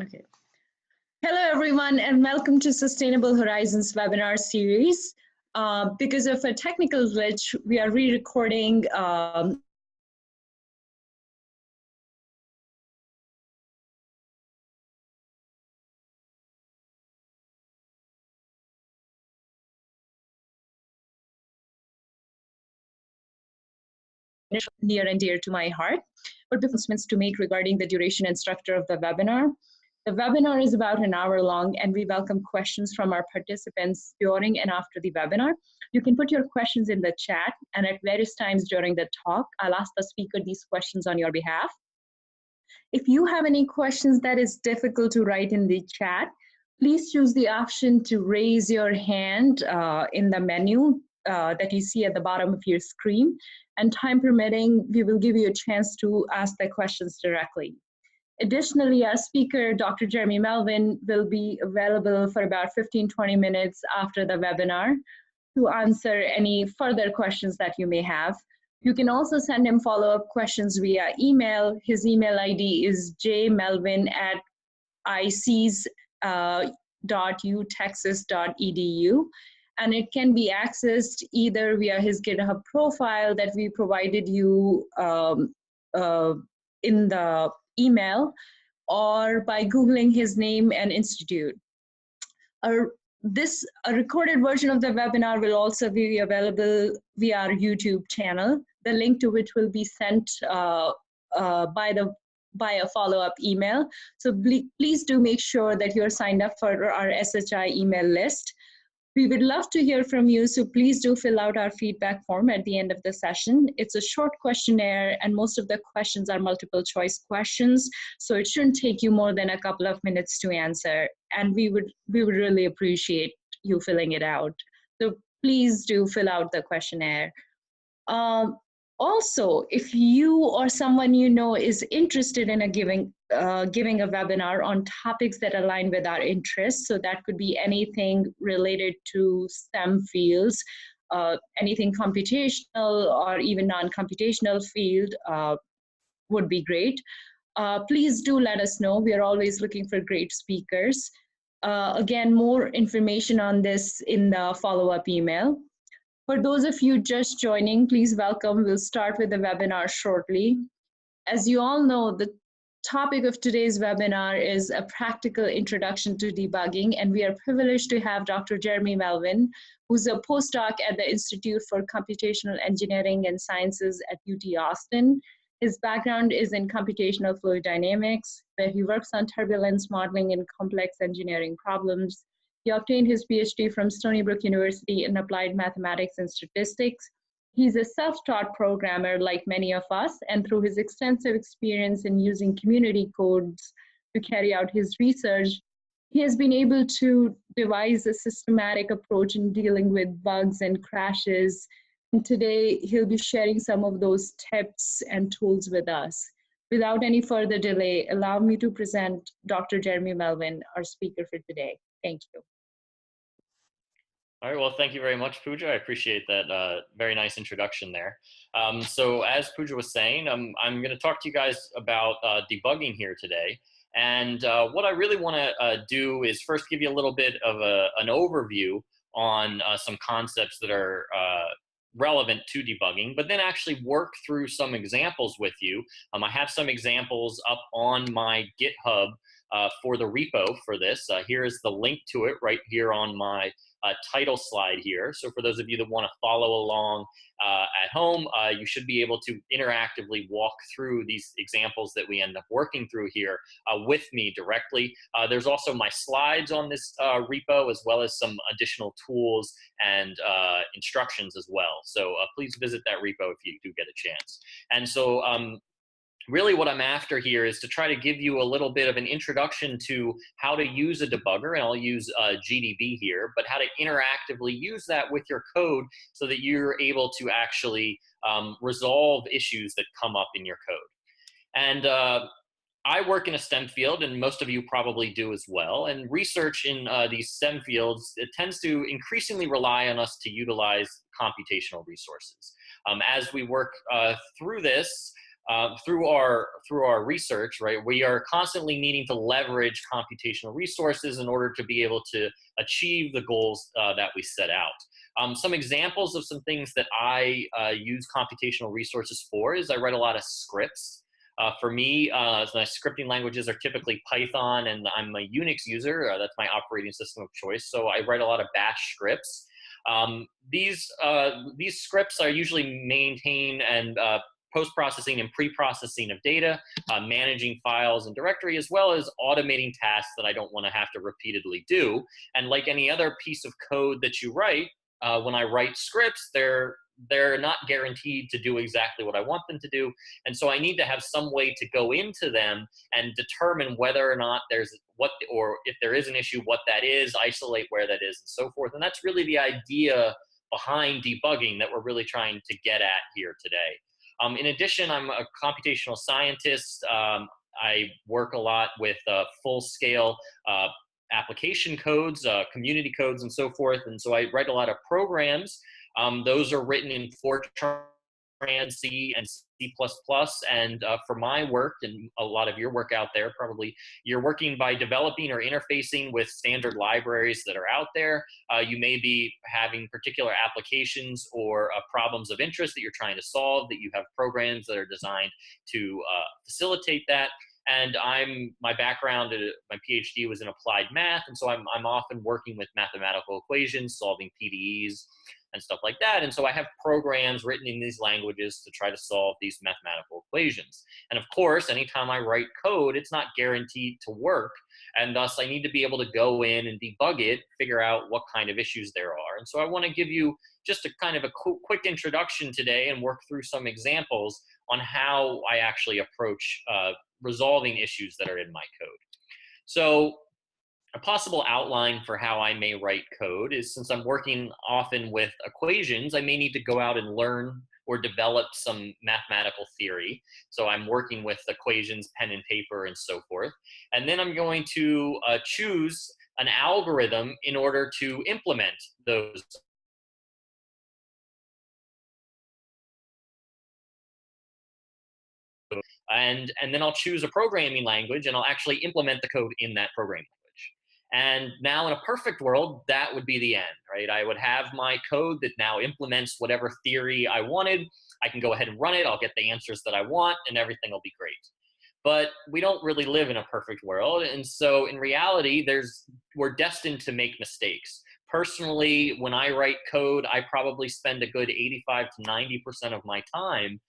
Okay. Hello, everyone, and welcome to Sustainable Horizons webinar series. Because of a technical glitch, we are re-recording near and dear to my heart, but announcements to make regarding the duration and structure of the webinar. The webinar is about an hour long, and we welcome questions from our participants during and after the webinar. You can put your questions in the chat, and at various times during the talk, I'll ask the speaker these questions on your behalf. If you have any questions that is difficult to write in the chat, please choose the option to raise your hand in the menu that you see at the bottom of your screen. And time permitting, we will give you a chance to ask the questions directly. Additionally, our speaker, Dr. Jeremy Melvin, will be available for about 15-20 minutes after the webinar to answer any further questions that you may have. You can also send him follow-up questions via email. His email ID is jmelvin@ics.utexas.edu, and it can be accessed either via his GitHub profile that we provided you in the email, or by Googling his name and institute. A recorded version of the webinar will also be available via our YouTube channel, the link to which will be sent by a follow-up email. So please do make sure that you're signed up for our SHI email list. We would love to hear from you, so please do fill out our feedback form at the end of the session. It's a short questionnaire, and most of the questions are multiple choice questions, so it shouldn't take you more than a couple of minutes to answer, and we would really appreciate you filling it out. So please do fill out the questionnaire. Also, if you or someone you know is interested in giving a webinar on topics that align with our interests, so that could be anything related to STEM fields, anything computational or even non-computational field would be great. Please do let us know. We are always looking for great speakers. Again, more information on this in the follow-up email. For those of you just joining, please welcome. We'll start with the webinar shortly. As you all know, the topic of today's webinar is a practical introduction to debugging, and we are privileged to have Dr. Jeremy Melvin, who's a postdoc at the Institute for Computational Engineering and Sciences at UT Austin. His background is in computational fluid dynamics, where he works on turbulence modeling and complex engineering problems. He obtained his PhD from Stony Brook University in applied mathematics and statistics. He's a self-taught programmer like many of us, and through his extensive experience in using community codes to carry out his research, he has been able to devise a systematic approach in dealing with bugs and crashes. And today, he'll be sharing some of those tips and tools with us. Without any further delay, allow me to present Dr. Jeremy Melvin, our speaker for today. Thank you. All right, well, thank you very much, Pooja. I appreciate that very nice introduction there. So as Pooja was saying, I'm going to talk to you guys about debugging here today. And what I really want to do is first give you a little bit of an overview on some concepts that are relevant to debugging, but then actually work through some examples with you. I have some examples up on my GitHub for the repo for this. Here is the link to it right here on my title slide here. So for those of you that want to follow along at home, you should be able to interactively walk through these examples that we end up working through here with me directly. There's also my slides on this repo, as well as some additional tools and instructions as well. So please visit that repo if you do get a chance. And so really what I'm after here is to try to give you a little bit of an introduction to how to use a debugger, and I'll use GDB here, but how to interactively use that with your code so that you're able to actually resolve issues that come up in your code. And I work in a STEM field, and most of you probably do as well. And research in these STEM fields, it tends to increasingly rely on us to utilize computational resources. As we work through this, through our research, right, we are constantly needing to leverage computational resources in order to be able to achieve the goals that we set out. Some examples of some things that I use computational resources for is I write a lot of scripts. For me, my scripting languages are typically Python, and I'm a Unix user. That's my operating system of choice. So I write a lot of bash scripts. These scripts are usually maintained and post-processing and pre-processing of data, managing files and directory, as well as automating tasks that I don't want to have to repeatedly do. And like any other piece of code that you write, when I write scripts, they're not guaranteed to do exactly what I want them to do. And so I need to have some way to go into them and determine whether or not or if there is an issue, what that is, isolate where that is, and so forth. And that's really the idea behind debugging that we're really trying to get at here today. In addition, I'm a computational scientist. I work a lot with full-scale application codes, community codes, and so forth. And so I write a lot of programs. Those are written in Fortran, C, and C++. And for my work, and a lot of your work out there, probably you're working by developing or interfacing with standard libraries that are out there. You may be having particular applications or problems of interest that you're trying to solve, that you have programs that are designed to facilitate that. And my background, my PhD was in applied math, and so I'm often working with mathematical equations, solving PDEs and stuff like that. And so I have programs written in these languages to try to solve these mathematical equations. And of course, anytime I write code, it's not guaranteed to work. And thus I need to be able to go in and debug it, figure out what kind of issues there are. And so I want to give you just a kind of a quick introduction today and work through some examples on how I actually approach resolving issues that are in my code. So a possible outline for how I may write code is, since I'm working often with equations, I may need to go out and learn or develop some mathematical theory. So I'm working with equations, pen and paper, and so forth. And then I'm going to choose an algorithm in order to implement those. And then I'll choose a programming language, and I'll actually implement the code in that programming language. And now in a perfect world, that would be the end, right? I would have my code that now implements whatever theory I wanted. I can go ahead and run it. I'll get the answers that I want, and everything will be great. But we don't really live in a perfect world. And so in reality, we're destined to make mistakes. Personally, when I write code, I probably spend a good 85 to 90% of my time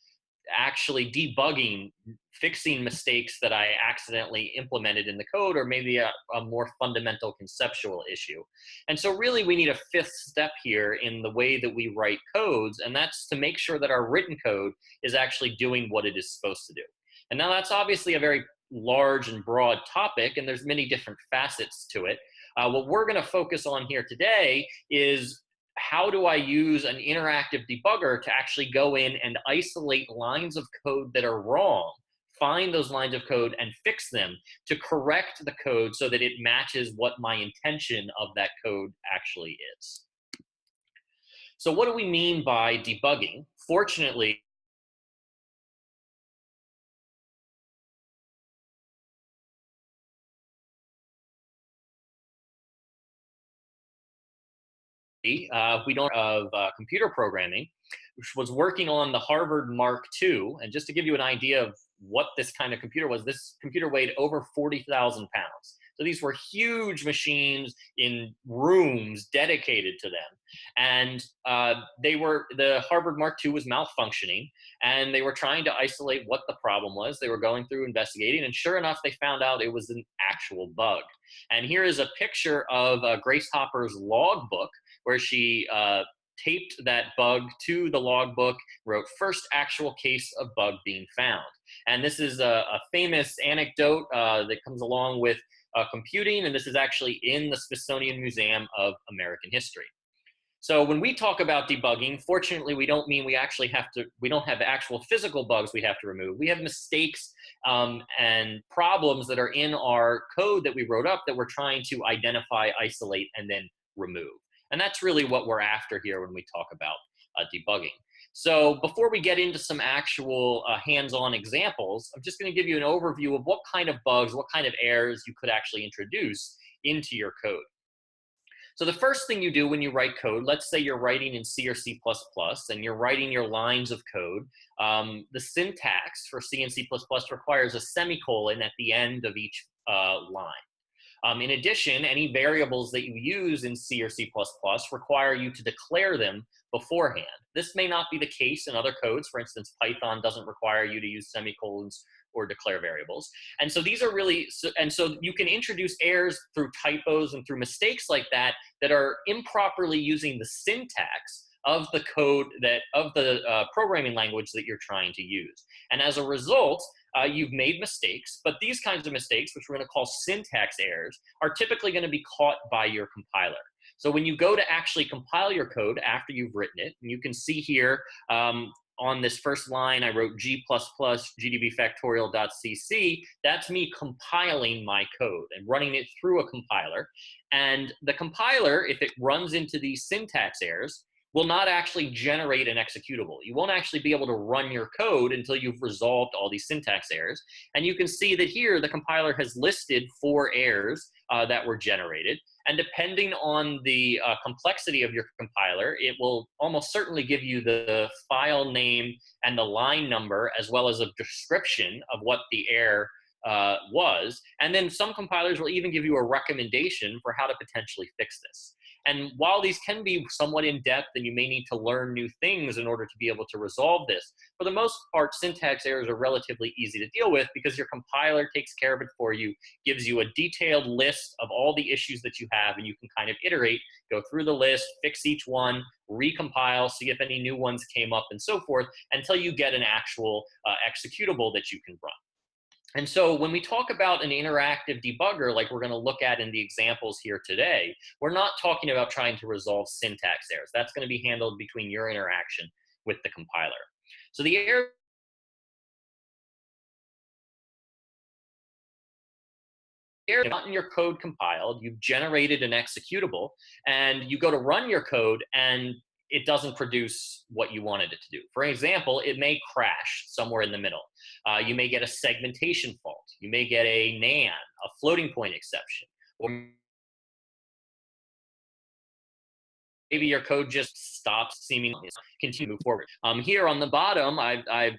actually debugging, fixing mistakes that I accidentally implemented in the code, or maybe a more fundamental conceptual issue. And so really we need a fifth step here in the way that we write codes, and that's to make sure that our written code is actually doing what it is supposed to do. And now that's obviously a very large and broad topic, and there's many different facets to it. What we're going to focus on here today is how do I use an interactive debugger to actually go in and isolate lines of code that are wrong, find those lines of code and fix them to correct the code so that it matches what my intention of that code actually is. So what do we mean by debugging? Fortunately, we don't have computer programming, which was working on the Harvard Mark II. And just to give you an idea of what this kind of computer was, this computer weighed over 40,000 pounds. So these were huge machines in rooms dedicated to them. And the Harvard Mark II was malfunctioning, and they were trying to isolate what the problem was. They were going through investigating, and sure enough, they found out it was an actual bug. And here is a picture of Grace Hopper's logbook, where she taped that bug to the logbook, wrote first actual case of bug being found. And this is a famous anecdote that comes along with computing, and this is actually in the Smithsonian Museum of American History. So when we talk about debugging, fortunately, we don't mean we don't have actual physical bugs we have to remove. We have mistakes and problems that are in our code that we wrote up that we're trying to identify, isolate, and then remove. And that's really what we're after here when we talk about debugging. So before we get into some actual hands-on examples, I'm just going to give you an overview of what kind of bugs, what kind of errors you could actually introduce into your code. So the first thing you do when you write code, let's say you're writing in C or C++ and you're writing your lines of code, the syntax for C and C++ requires a semicolon at the end of each line. In addition, any variables that you use in C or C++ require you to declare them beforehand. This may not be the case in other codes. For instance, Python doesn't require you to use semicolons or declare variables. And so these are really, and so you can introduce errors through typos and through mistakes like that that are improperly using the syntax of the code of the programming language that you're trying to use. And as a result, you've made mistakes, but these kinds of mistakes, which we're going to call syntax errors, are typically going to be caught by your compiler. So when you go to actually compile your code after you've written it, and you can see here on this first line, I wrote g++ gdbfactorial.cc. That's me compiling my code and running it through a compiler. And the compiler, if it runs into these syntax errors, will not actually generate an executable. You won't actually be able to run your code until you've resolved all these syntax errors. And you can see that here, the compiler has listed 4 errors that were generated. And depending on the complexity of your compiler, it will almost certainly give you the file name and the line number, as well as a description of what the error was. And then some compilers will even give you a recommendation for how to potentially fix this. And while these can be somewhat in-depth and you may need to learn new things in order to be able to resolve this, for the most part, syntax errors are relatively easy to deal with because your compiler takes care of it for you, gives you a detailed list of all the issues that you have, and you can kind of iterate, go through the list, fix each one, recompile, see if any new ones came up, and so forth, until you get an actual executable that you can run. And so when we talk about an interactive debugger, like we're going to look at in the examples here today, we're not talking about trying to resolve syntax errors. That's going to be handled between your interaction with the compiler. So the error you've gotten your code compiled, you've generated an executable, and you go to run your code and it doesn't produce what you wanted it to do. For example, it may crash somewhere in the middle. You may get a segmentation fault. You may get a NaN, a floating point exception, or maybe your code just stops seemingly continue to move forward. Here on the bottom, I've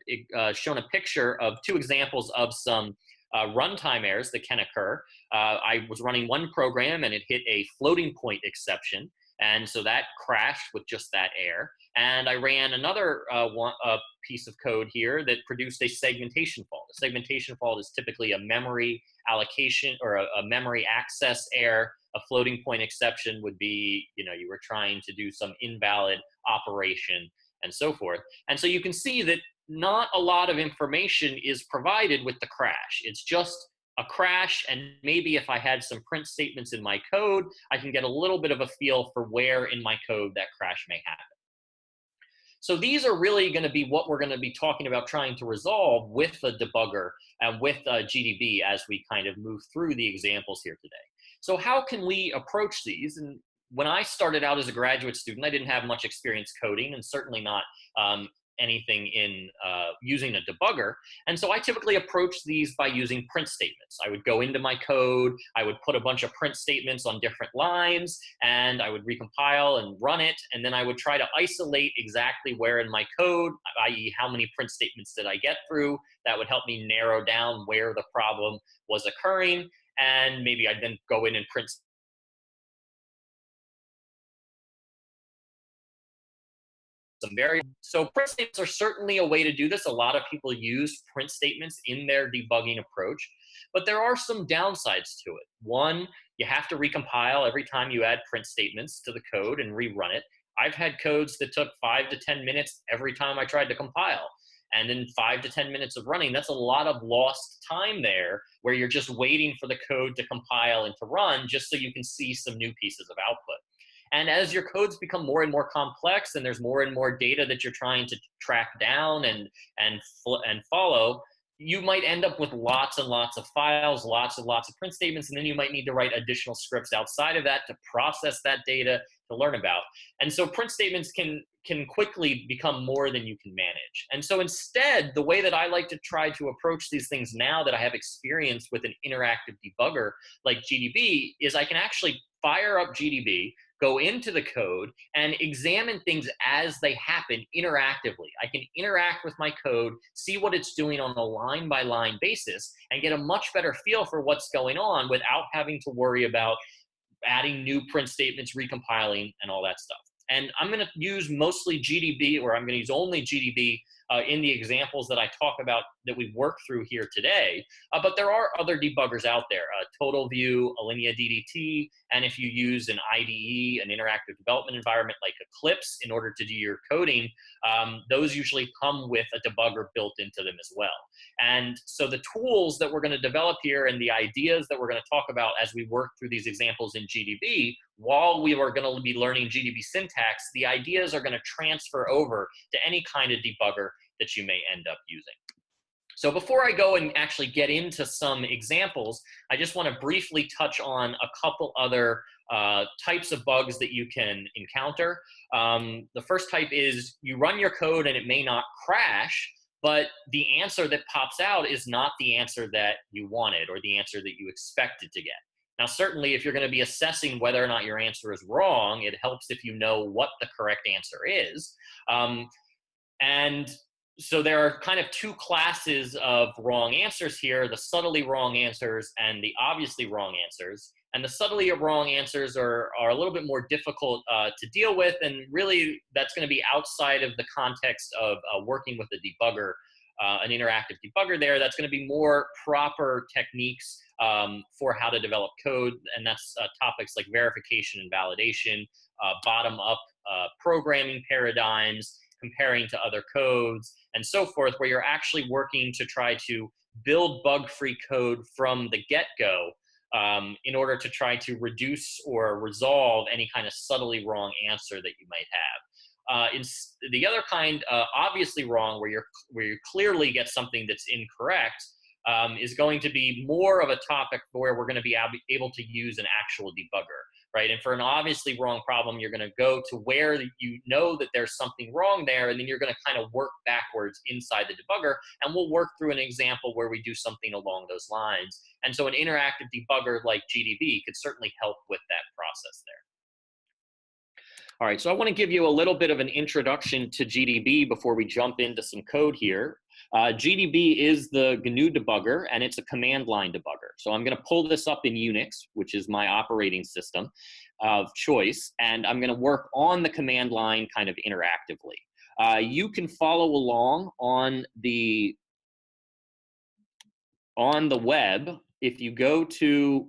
shown a picture of 2 examples of some runtime errors that can occur. I was running one program and it hit a floating point exception. And so that crashed with just that error. And I ran another piece of code here that produced a segmentation fault. A segmentation fault is typically a memory allocation or a memory access error. A floating point exception would be, you were trying to do some invalid operation and so forth. And so you can see that not a lot of information is provided with the crash. It's just a crash, and maybe if I had some print statements in my code, I can get a little bit of a feel for where in my code that crash may happen. So these are really going to be what we're going to be talking about trying to resolve with the debugger and with GDB as we kind of move through the examples here today. So how can we approach these? And when I started out as a graduate student, I didn't have much experience coding, and certainly not anything in using a debugger. And so I typically approach these by using print statements. I would go into my code, I would put a bunch of print statements on different lines, and I would recompile and run it. And then I would try to isolate exactly where in my code, i.e. how many print statements did I get through. That would help me narrow down where the problem was occurring. And maybe I'd then go in and print some variables. So print statements are certainly a way to do this. A lot of people use print statements in their debugging approach, but there are some downsides to it. One, you have to recompile every time you add print statements to the code and rerun it. I've had codes that took 5 to 10 minutes every time I tried to compile. And in 5 to 10 minutes of running, that's a lot of lost time there where you're just waiting for the code to compile and to run just so you can see some new pieces of output. And as your codes become more and more complex and there's more and more data that you're trying to track down and follow, you might end up with lots and lots of files, lots and lots of print statements, and then you might need to write additional scripts outside of that to process that data, to learn about. And so print statements can quickly become more than you can manage. And so instead, the way that I like to try to approach these things now that I have experience with an interactive debugger like GDB is I can actually fire up GDB, go into the code, and examine things as they happen interactively. I can interact with my code, see what it's doing on a line-by-line basis, and get a much better feel for what's going on without having to worry about adding new print statements, recompiling, and all that stuff. And I'm going to use mostly GDB, or I'm going to use only GDB in the examples that I talk about that we work through here today. But there are other debuggers out there, TotalView, Alinea DDT, and if you use an IDE, an interactive development environment like Eclipse in order to do your coding, those usually come with a debugger built into them as well. And so the tools that we're going to develop here and the ideas that we're going to talk about as we work through these examples in GDB, while we are going to be learning GDB syntax, the ideas are going to transfer over to any kind of debugger that you may end up using. So before I go and actually get into some examples, I just want to briefly touch on a couple other types of bugs that you can encounter. The first type is you run your code and it may not crash, but the answer that pops out is not the answer that you wanted or the answer that you expected to get. Now, certainly, if you're going to be assessing whether or not your answer is wrong, it helps if you know what the correct answer is. And so there are kind of two classes of wrong answers here, the subtly wrong answers and the obviously wrong answers. And the subtly wrong answers are a little bit more difficult to deal with, and really that's going to be outside of the context of working with a debugger, an interactive debugger there. That's going to be more proper techniques for how to develop code, and that's topics like verification and validation, bottom-up programming paradigms, comparing to other codes, and so forth, where you're actually working to try to build bug-free code from the get-go in order to try to reduce or resolve any kind of subtly wrong answer that you might have. In the other kind, obviously wrong, where you clearly get something that's incorrect, is going to be more of a topic where we're going to be able to use an actual debugger, right? And for an obviously wrong problem, you're going to go to where you know that there's something wrong there, and then you're going to kind of work backwards inside the debugger, and we'll work through an example where we do something along those lines. And so an interactive debugger like GDB could certainly help with that process there. All right, so I want to give you a little bit of an introduction to GDB before we jump into some code here. GDB is the GNU debugger, and it's a command line debugger. So I'm going to pull this up in Unix, which is my operating system of choice, and I'm going to work on the command line kind of interactively. You can follow along on the web. If you go to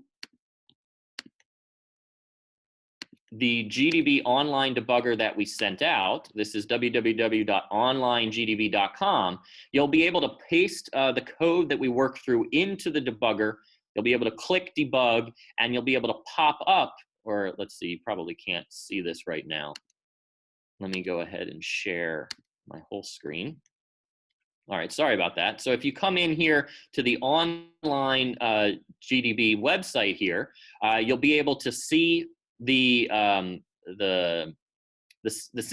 the GDB online debugger that we sent out, this is www.onlinegdb.com, you'll be able to paste the code that we work through into the debugger. You'll be able to click debug, and you'll be able to pop up, or let's see, you probably can't see this right now. Let me go ahead and share my whole screen. All right, sorry about that. So if you come in here to the online GDB website here, you'll be able to see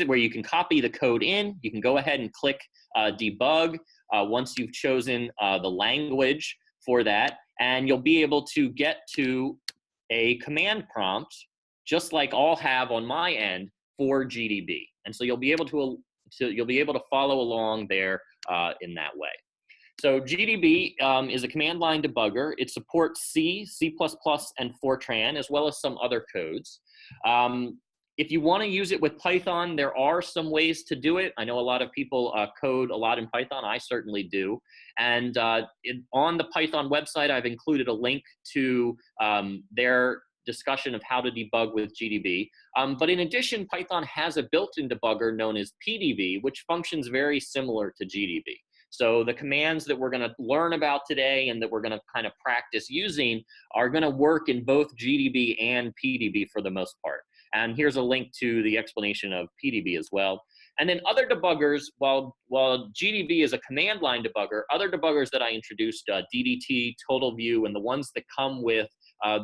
where you can copy the code in. You can go ahead and click debug once you've chosen the language for that, and you'll be able to get to a command prompt, just like I'll have on my end for GDB. And so you'll be able to follow along there in that way. So GDB is a command line debugger. It supports C, C++, and Fortran, as well as some other codes. If you want to use it with Python, there are some ways to do it. I know a lot of people code a lot in Python. I certainly do. And on the Python website, I've included a link to their discussion of how to debug with GDB. But in addition, Python has a built-in debugger known as PDB, which functions very similar to GDB. So the commands that we're going to learn about today and that we're going to kind of practice using are going to work in both GDB and PDB for the most part. And here's a link to the explanation of PDB as well. And then other debuggers, while GDB is a command line debugger, other debuggers that I introduced, DDT, TotalView, and the ones that come with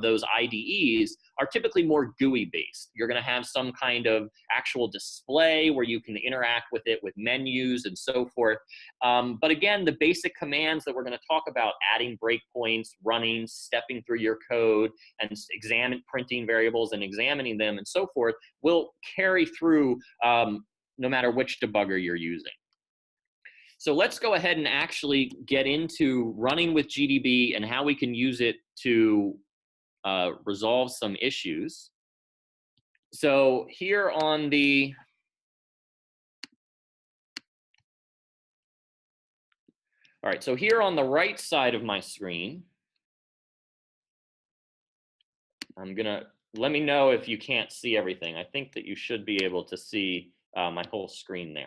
those IDEs are typically more GUI based. You're going to have some kind of actual display where you can interact with it with menus and so forth. But again, the basic commands that we're going to talk about, adding breakpoints, running, stepping through your code, and printing variables and examining them and so forth, will carry through no matter which debugger you're using. So let's go ahead and actually get into running with GDB and how we can use it to resolve some issues. So here on the all right, so here on the right side of my screen, I'm gonna, let me know if you can't see everything. I think that you should be able to see my whole screen there.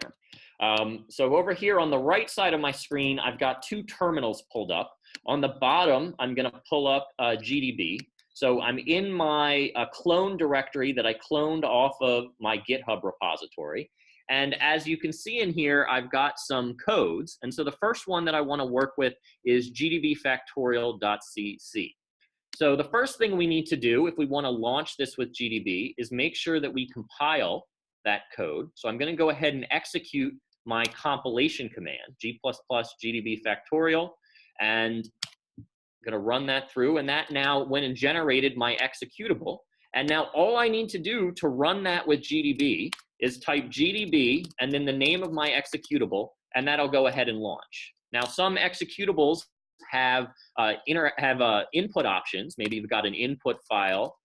So over here on the right side of my screen, I've got two terminals pulled up. On the bottom, I'm gonna pull up GDB. So I'm in my clone directory that I cloned off of my GitHub repository. And as you can see in here, I've got some codes. And so the first one that I wanna work with is gdbfactorial.cc. So the first thing we need to do if we want to launch this with GDB is make sure that we compile that code. So I'm going to go ahead and execute my compilation command, g++ gdb factorial, and I'm going to run that through. And that now went and generated my executable. And now all I need to do to run that with GDB is type GDB and then the name of my executable, and that'll go ahead and launch. Now, some executables have input options. Maybe you've got an input file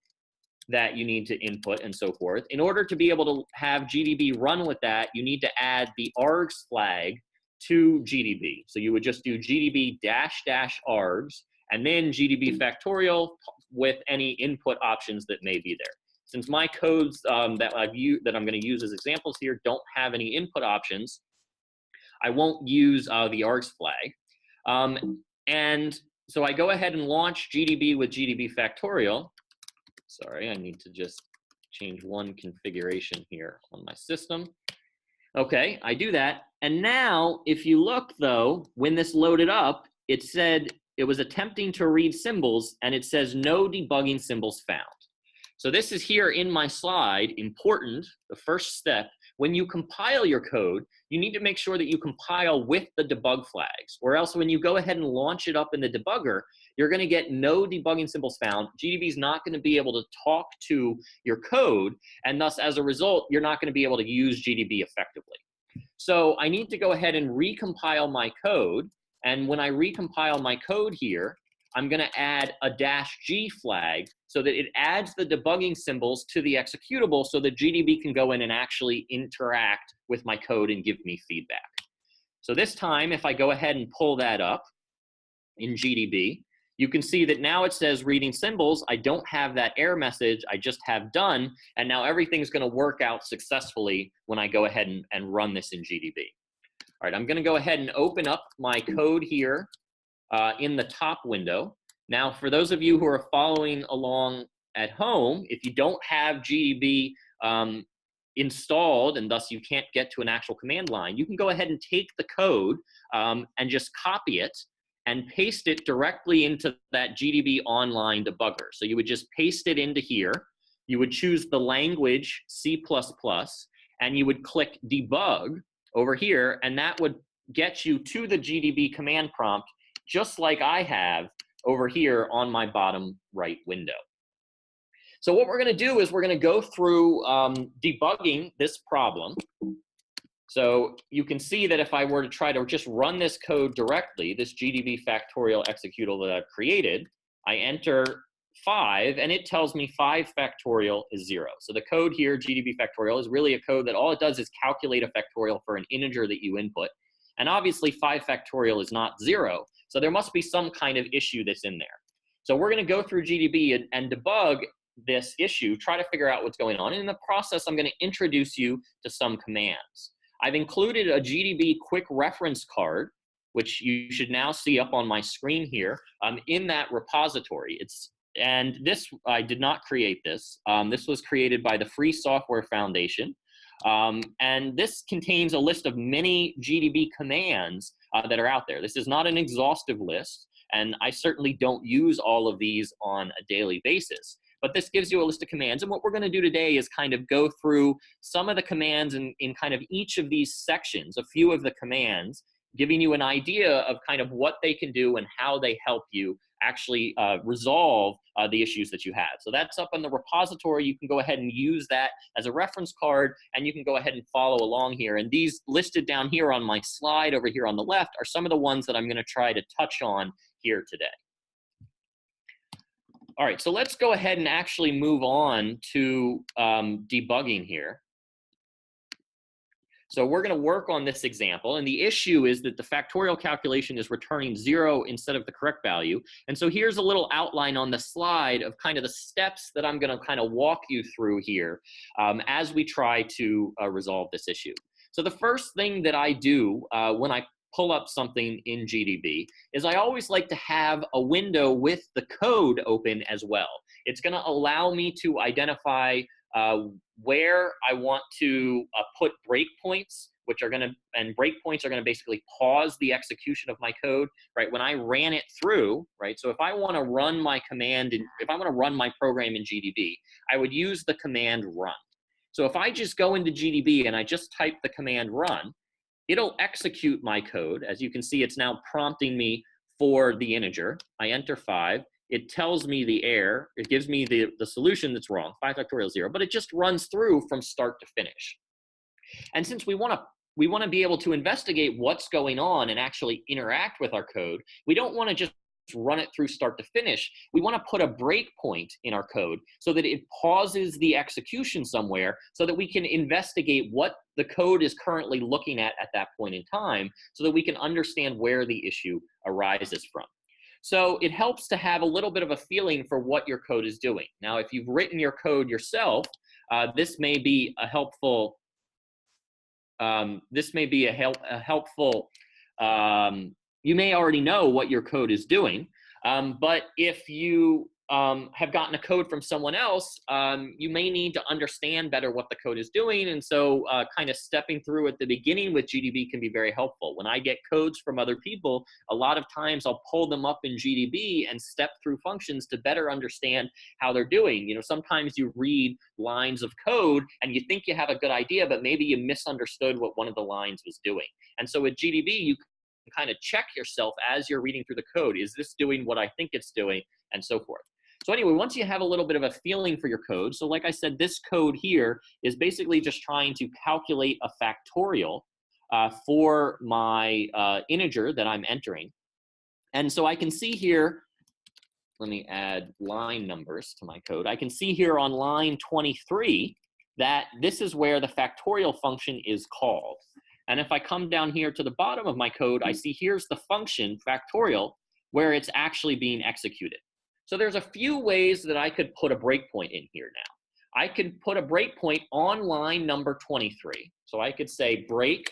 that you need to input and so forth. In order to be able to have GDB run with that, you need to add the args flag to GDB. So you would just do GDB --args and then GDB factorial with any input options that may be there. Since my codes that I'm going to use as examples here don't have any input options, I won't use the args flag. And so I go ahead and launch GDB with GDB factorial. Sorry, I need to just change one configuration here on my system. Okay, I do that. And now, if you look though, when this loaded up, it said it was attempting to read symbols and it says no debugging symbols found. So this is here in my slide, important, the first step. When you compile your code, you need to make sure that you compile with the debug flags, or else when you go ahead and launch it up in the debugger, you're going to get no debugging symbols found. GDB is not going to be able to talk to your code, and thus, as a result, you're not going to be able to use GDB effectively. So I need to go ahead and recompile my code, and when I recompile my code here, I'm going to add a -g flag so that it adds the debugging symbols to the executable so that GDB can go in and actually interact with my code and give me feedback. So this time, if I go ahead and pull that up in GDB, you can see that now it says reading symbols. I don't have that error message. I just have done. And now everything's going to work out successfully when I go ahead and run this in GDB. All right, I'm going to go ahead and open up my code here in the top window. Now, for those of you who are following along at home, if you don't have GDB installed and thus you can't get to an actual command line, you can go ahead and take the code and just copy it and paste it directly into that GDB online debugger. So you would just paste it into here. You would choose the language C++, and you would click debug over here, and that would get you to the GDB command prompt, just like I have over here on my bottom right window. So what we're going to do is we're going to go through debugging this problem. So you can see that if I were to try to just run this code directly, this GDB factorial executable that I've created, I enter 5, and it tells me 5 factorial is 0. So the code here, GDB factorial, is really a code that all it does is calculate a factorial for an integer that you input. And obviously 5 factorial is not 0, so there must be some kind of issue that's in there. So we're going to go through GDB and debug this issue, try to figure out what's going on. And in the process, I'm going to introduce you to some commands. I've included a GDB quick reference card, which you should now see up on my screen here, in that repository. And this, I did not create this. This was created by the Free Software Foundation. And this contains a list of many GDB commands that are out there. This is not an exhaustive list. and I certainly don't use all of these on a daily basis. But this gives you a list of commands, and what we're going to do today is kind of go through some of the commands in kind of each of these sections, a few of the commands, giving you an idea of kind of what they can do and how they help you actually resolve the issues that you have. So that's up in the repository. You can go ahead and use that as a reference card, and you can go ahead and follow along here. And these listed down here on my slide over here on the left are some of the ones that I'm going to try to touch on here today. All right, so let's go ahead and actually move on to debugging here. So we're going to work on this example, and the issue is that the factorial calculation is returning 0 instead of the correct value. And so here's a little outline on the slide of kind of the steps that I'm going to kind of walk you through here as we try to resolve this issue. So the first thing that I do when I pull up something in GDB is I always like to have a window with the code open as well. It's going to allow me to identify where I want to put breakpoints, which are going to, and breakpoints are going to basically pause the execution of my code, right? When I ran it through, right? So if I want to run my command, if I want to run my program in GDB, I would use the command run. So if I just go into GDB and I just type the command run, it'll execute my code. As you can see, it's now prompting me for the integer. I enter 5. It tells me the error. It gives me the solution that's wrong, 5 factorial 0, but it just runs through from start to finish. And since we want to be able to investigate what's going on and actually interact with our code, we don't want to just run it through start to finish. We want to put a breakpoint in our code so that it pauses the execution somewhere so that we can investigate what the code is currently looking at that point in time so that we can understand where the issue arises from. So it helps to have a little bit of a feeling for what your code is doing. Now, if you've written your code yourself, this may be a helpful. You may already know what your code is doing, but if you have gotten a code from someone else, you may need to understand better what the code is doing. And so kind of stepping through at the beginning with GDB can be very helpful. When I get codes from other people, a lot of times I'll pull them up in GDB and step through functions to better understand how they're doing. You know, sometimes you read lines of code and you think you have a good idea, but maybe you misunderstood what one of the lines was doing. And so with GDB, you kind of check yourself as you're reading through the code. Is this doing what I think it's doing? And so forth. So anyway, once you have a little bit of a feeling for your code, so like I said, this code here is basically just trying to calculate a factorial for my integer that I'm entering. And so I can see here, let me add line numbers to my code. I can see here on line 23 that this is where the factorial function is called. And if I come down here to the bottom of my code, I see here's the function factorial where it's actually being executed. So there's a few ways that I could put a breakpoint in here now. I could put a breakpoint on line number 23. So I could say break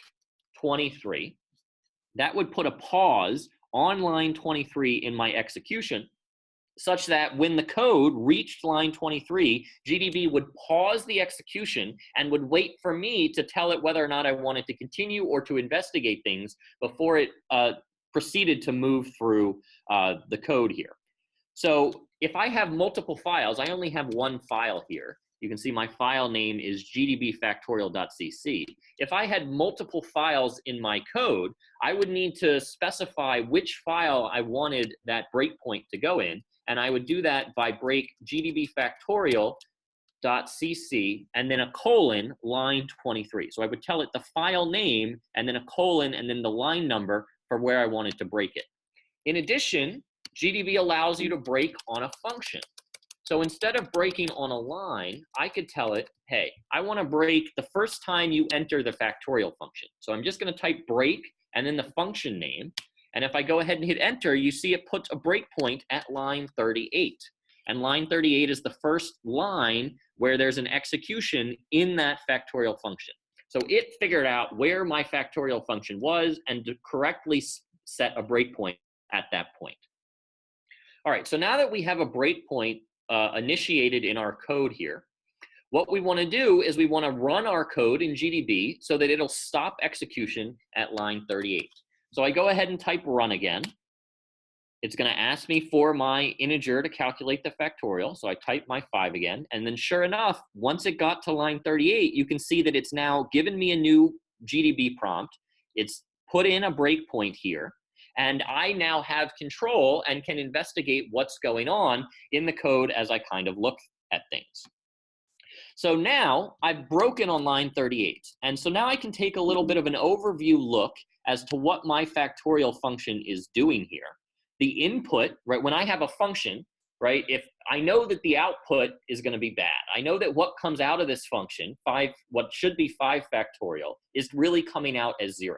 23. That would put a pause on line 23 in my execution, such that when the code reached line 23, GDB would pause the execution and would wait for me to tell it whether or not I wanted to continue or to investigate things before it proceeded to move through the code here. So if I have multiple files, I only have one file here. You can see my file name is gdbfactorial.cc. If I had multiple files in my code, I would need to specify which file I wanted that breakpoint to go in. And I would do that by break gdbfactorial.cc and then a colon line 23. So I would tell it the file name and then a colon and then the line number for where I wanted to break it. In addition, GDB allows you to break on a function. So instead of breaking on a line, I could tell it, hey, I want to break the first time you enter the factorial function. So I'm just going to type break and then the function name. And if I go ahead and hit enter, you see it puts a breakpoint at line 38. And line 38 is the first line where there's an execution in that factorial function. So it figured out where my factorial function was and to correctly set a breakpoint at that point. All right, so now that we have a breakpoint initiated in our code here, what we want to do is we want to run our code in GDB so that it'll stop execution at line 38. So I go ahead and type run again. It's going to ask me for my integer to calculate the factorial. So I type my 5 again. And then sure enough, once it got to line 38, you can see that it's now given me a new GDB prompt. It's put in a breakpoint here. And I now have control and can investigate what's going on in the code as I kind of look at things. So now I've broken on line 38. And so now I can take a little bit of an overview look as to what my factorial function is doing here. The input, right, when I have a function, right, if I know that the output is going to be bad, I know that what comes out of this function, what should be 5 factorial, is really coming out as 0.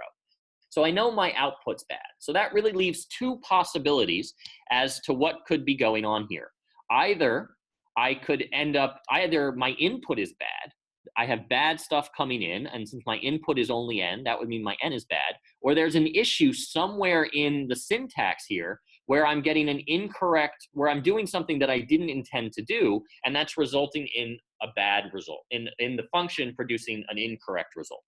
So I know my output's bad. So that really leaves 2 possibilities as to what could be going on here. Either I could end up, either my input is bad, I have bad stuff coming in, and since my input is only n, that would mean my n is bad, or there's an issue somewhere in the syntax here where I'm getting an incorrect, where I'm doing something that I didn't intend to do, and that's resulting in a bad result, in the function producing an incorrect result.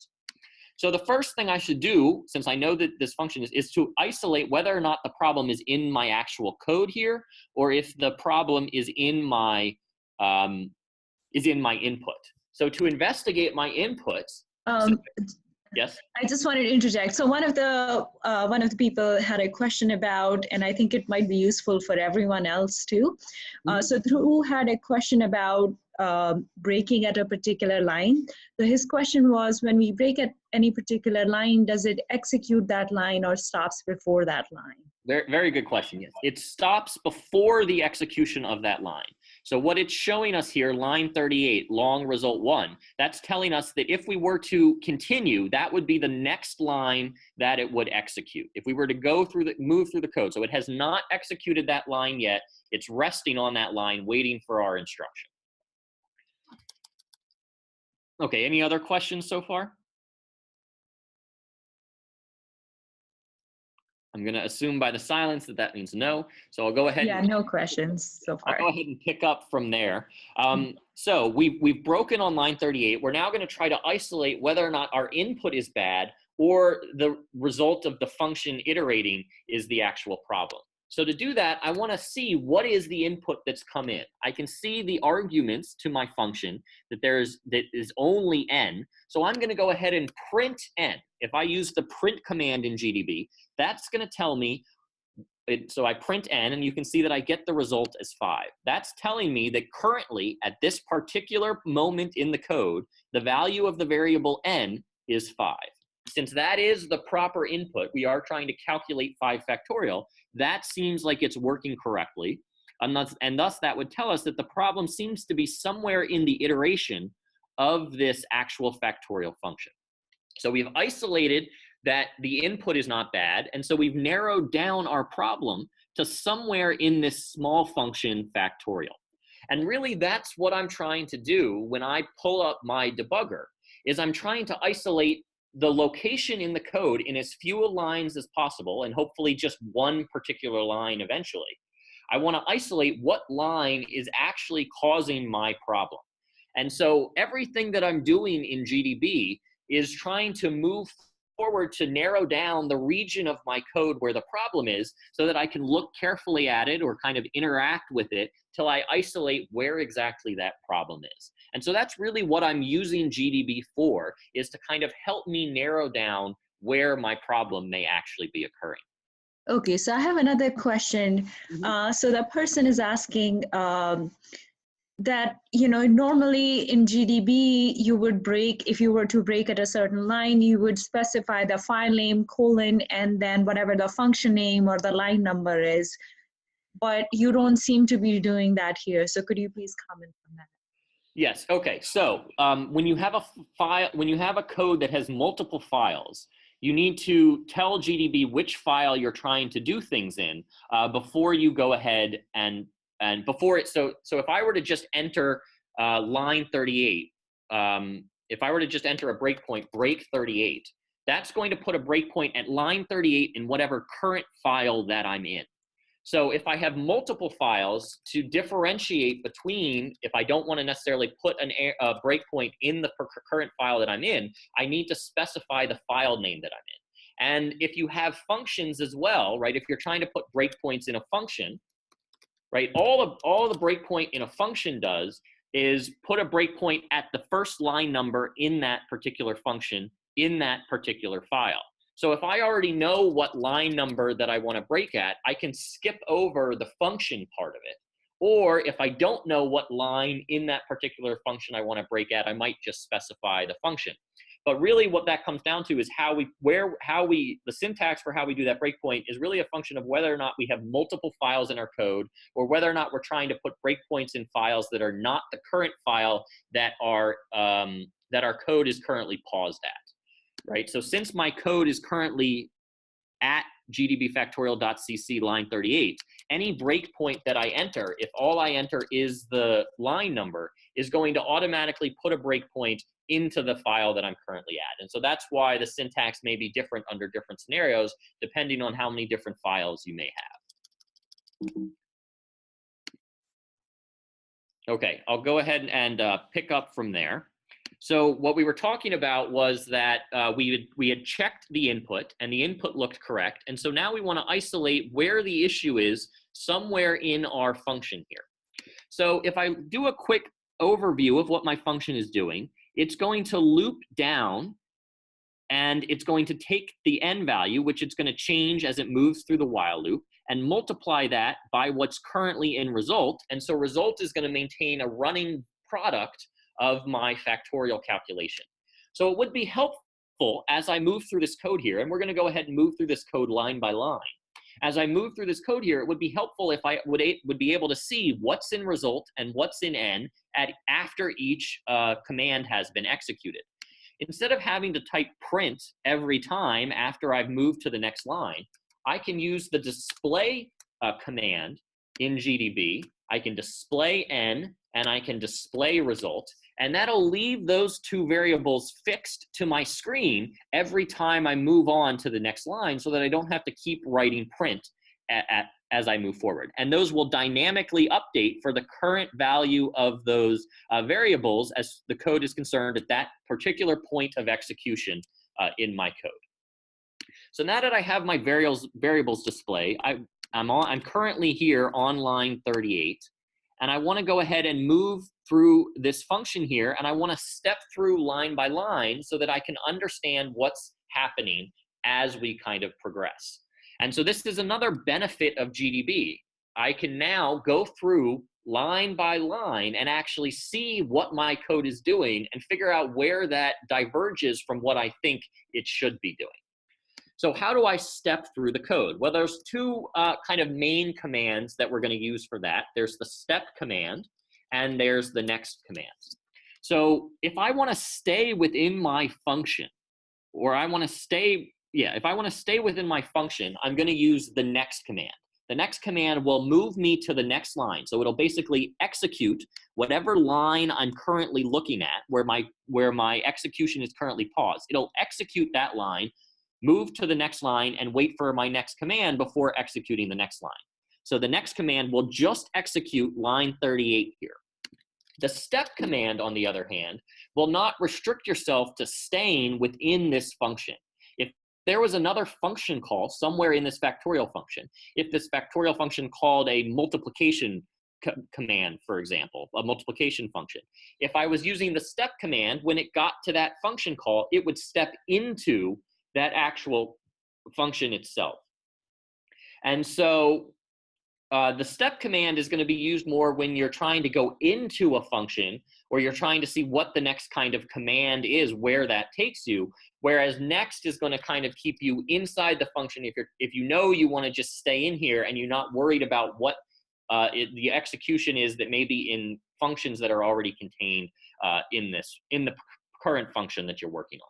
So the first thing I should do, since I know that this function is to isolate whether or not the problem is in my actual code here, or if the problem is in my input. So to investigate my inputs, yes. I just wanted to interject. So one of the people had a question about, and I think it might be useful for everyone else too. So Drew had a question about breaking at a particular line. So his question was, when we break at any particular line, does it execute that line or stops before that line? Very, very good question. Yes, it stops before the execution of that line. So what it's showing us here, line 38, long result 1, that's telling us that if we were to continue, that would be the next line that it would execute. If we were to move through the code. So it has not executed that line yet. It's resting on that line, waiting for our instruction. Okay, any other questions so far? I'm going to assume by the silence that means no. So I'll go ahead. Yeah, no questions so far. I'll go ahead and pick up from there. So we've broken on line 38. We're now going to try to isolate whether or not our input is bad or the result of the function iterating is the actual problem. So to do that, I want to see what is the input that's come in. I can see the arguments to my function that is only n. So I'm going to go ahead and print n. If I use the print command in GDB, that's going to tell me, so I print n, and you can see that I get the result as 5. That's telling me that currently, at this particular moment in the code, the value of the variable n is 5. Since that is the proper input, we are trying to calculate 5 factorial, that seems like it's working correctly. And thus that would tell us that the problem seems to be somewhere in the iteration of this actual factorial function. So we've isolated that the input is not bad, and so we've narrowed down our problem to somewhere in this small function factorial. And really that's what I'm trying to do when I pull up my debugger, is I'm trying to isolate the location in the code in as few lines as possible, and hopefully just one particular line eventually. I want to isolate what line is actually causing my problem. And so everything that I'm doing in GDB is trying to move forward to narrow down the region of my code where the problem is, so that I can look carefully at it or kind of interact with it till I isolate where exactly that problem is. And so that's really what I'm using GDB for, is to kind of help me narrow down where my problem may actually be occurring. Okay, so I have another question. So the person is asking that, normally in GDB, you would break, if you were to break at a certain line, you would specify the file name, colon, and then whatever the function name or the line number is. But you don't seem to be doing that here. So could you please comment on that? Yes, okay. So when you have a code that has multiple files, you need to tell GDB which file you're trying to do things in before you go ahead and before it. So if I were to just enter line 38, if I were to just enter a breakpoint, break 38, that's going to put a breakpoint at line 38 in whatever current file that I'm in. So if I have multiple files, to differentiate between, if I don't want to necessarily put a breakpoint in the current file that I'm in, I need to specify the file name that I'm in. And if you have functions as well, right, if you're trying to put breakpoints in a function, right, all the breakpoint in a function does is put a breakpoint at the first line number in that particular function in that particular file. So if I already know what line number that I want to break at, I can skip over the function part of it. Or if I don't know what line in that particular function I want to break at, I might just specify the function. But really what that comes down to is the syntax for how we do that breakpoint is really a function of whether or not we have multiple files in our code, or whether or not we're trying to put breakpoints in files that are not the current file that our code is currently paused at, right? So since my code is currently at gdbfactorial.cc line 38, any breakpoint that I enter, if all I enter is the line number, is going to automatically put a breakpoint into the file that I'm currently at. And so that's why the syntax may be different under different scenarios, depending on how many different files you may have. Okay, I'll go ahead and pick up from there. So what we were talking about was that we had checked the input, and the input looked correct. And so now we want to isolate where the issue is somewhere in our function here. So if I do a quick overview of what my function is doing, it's going to loop down, and it's going to take the n value, which it's going to change as it moves through the while loop, and multiply that by what's currently in result. And so result is going to maintain a running product of my factorial calculation. So it would be helpful as I move through this code here, and we're going to go ahead and move through this code line by line. As I move through this code here, it would be helpful if I would be able to see what's in result and what's in n after each command has been executed. Instead of having to type print every time after I've moved to the next line, I can use the display command in GDB. I can display n, and I can display result, and that'll leave those two variables fixed to my screen every time I move on to the next line, so that I don't have to keep writing print as I move forward. And those will dynamically update for the current value of those variables as the code is concerned at that particular point of execution in my code. So now that I have my variables display, I'm currently here on line 38, and I want to go ahead and move through this function here, and I want to step through line by line so that I can understand what's happening as we kind of progress. And so this is another benefit of GDB. I can now go through line by line and actually see what my code is doing and figure out where that diverges from what I think it should be doing. So how do I step through the code? Well, there's two kind of main commands that we're going to use for that. There's the step command, and there's the next command. So if I want to stay within my function, or I want to stay, if I want to stay within my function, I'm going to use the next command. The next command will move me to the next line. So it'll basically execute whatever line I'm currently looking at, where my execution is currently paused. It'll execute that line, move to the next line, and wait for my next command before executing the next line. So the next command will just execute line 38 here. The step command, on the other hand, will not restrict yourself to staying within this function. If there was another function call somewhere in this factorial function, if this factorial function called a multiplication command, for example, a multiplication function, if I was using the step command, when it got to that function call, it would step into that actual function itself. And so the step command is going to be used more when you're trying to go into a function, or you're trying to see what the next kind of command is, where that takes you, whereas next is going to kind of keep you inside the function if you know you want to just stay in here and you're not worried about what the execution is that may be in functions that are already contained in the current function that you're working on.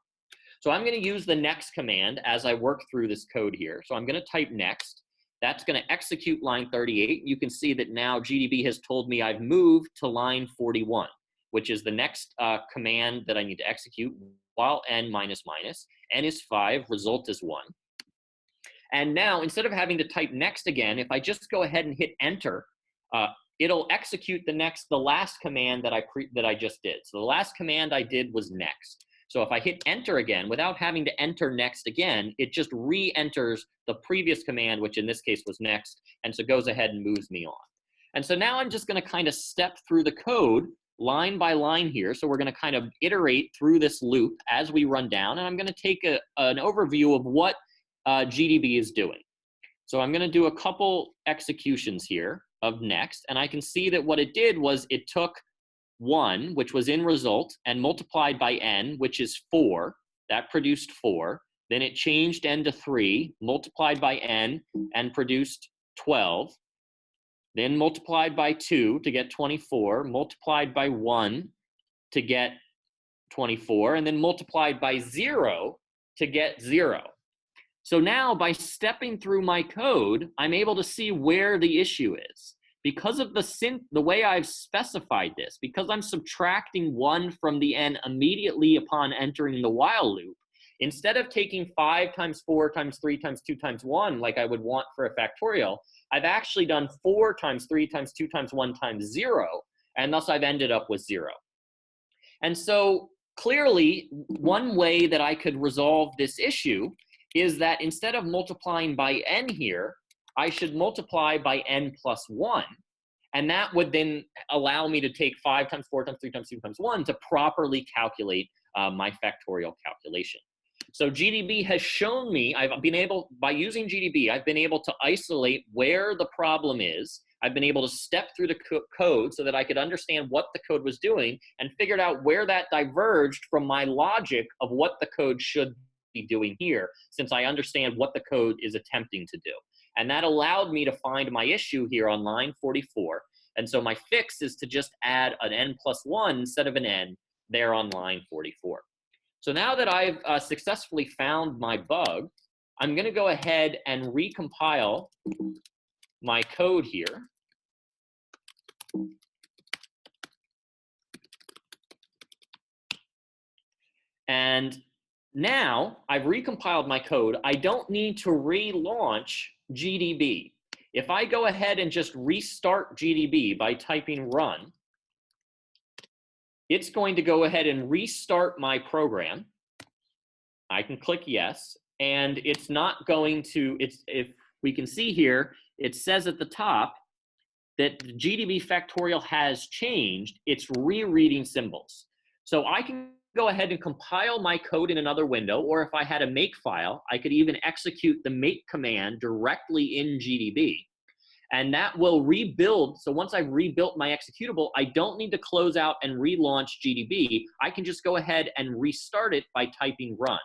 So I'm going to use the next command as I work through this code here. So I'm going to type next. That's going to execute line 38. You can see that now GDB has told me I've moved to line 41, which is the next command that I need to execute, while n minus minus. N is 5, result is 1. And now, instead of having to type next again, if I just go ahead and hit enter, it'll execute the last command that I just did. So the last command I did was next. So if I hit enter again, without having to enter next again, it just re-enters the previous command, which in this case was next, and so goes ahead and moves me on. And so now I'm just going to kind of step through the code line by line here. So we're going to kind of iterate through this loop as we run down, and I'm going to take an overview of what GDB is doing. So I'm going to do a couple executions here of next, and I can see that what it did was it took 1, which was in result, and multiplied by n, which is 4. That produced 4. Then it changed n to 3, multiplied by n, and produced 12. Then multiplied by 2 to get 24, multiplied by 1 to get 24, and then multiplied by 0 to get 0. So now by stepping through my code, I'm able to see where the issue is. Because of the way I've specified this, because I'm subtracting 1 from the n immediately upon entering the while loop, instead of taking 5 times 4 times 3 times 2 times 1 like I would want for a factorial, I've actually done 4 times 3 times 2 times 1 times 0, and thus I've ended up with 0. And so clearly, one way that I could resolve this issue is that instead of multiplying by n here, I should multiply by n plus 1. And that would then allow me to take 5 times 4 times 3 times 2 times 1 to properly calculate my factorial calculation. So GDB has shown me, by using GDB, I've been able to isolate where the problem is. I've been able to step through the code so that I could understand what the code was doing and figured out where that diverged from my logic of what the code should be doing here, since I understand what the code is attempting to do. And that allowed me to find my issue here on line 44. And so my fix is to just add an n plus 1 instead of an n there on line 44. So now that I've successfully found my bug, I'm going to go ahead and recompile my code here. And now I've recompiled my code. I don't need to relaunch GDB. If I go ahead and just restart GDB by typing run, it's going to go ahead and restart my program. I can click yes, and it's not going to, if we can see here, it says at the top that the GDB factorial has changed. It's rereading symbols. So I can go ahead and compile my code in another window, or if I had a make file, I could even execute the make command directly in GDB. And that will rebuild. So once I've rebuilt my executable, I don't need to close out and relaunch GDB. I can just go ahead and restart it by typing run.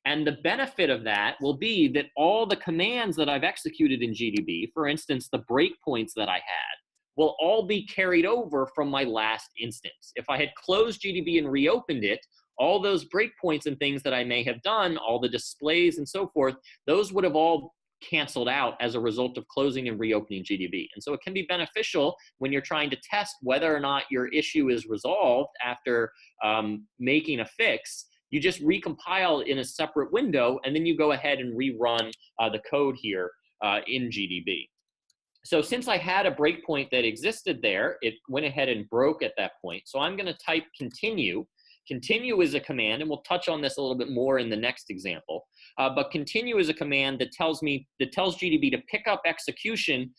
And the benefit of that will be that all the commands that I've executed in GDB, for instance, the breakpoints that I had, will all be carried over from my last instance. If I had closed GDB and reopened it, all those breakpoints and things that I may have done, all the displays and so forth, those would have all canceled out as a result of closing and reopening GDB. And so it can be beneficial when you're trying to test whether or not your issue is resolved after making a fix. You just recompile in a separate window, and then you go ahead and rerun the code here in GDB. So since I had a breakpoint that existed there, it went ahead and broke at that point. So I'm going to type continue. Continue is a command, and we'll touch on this a little bit more in the next example. But continue is a command that tells GDB to pick up execution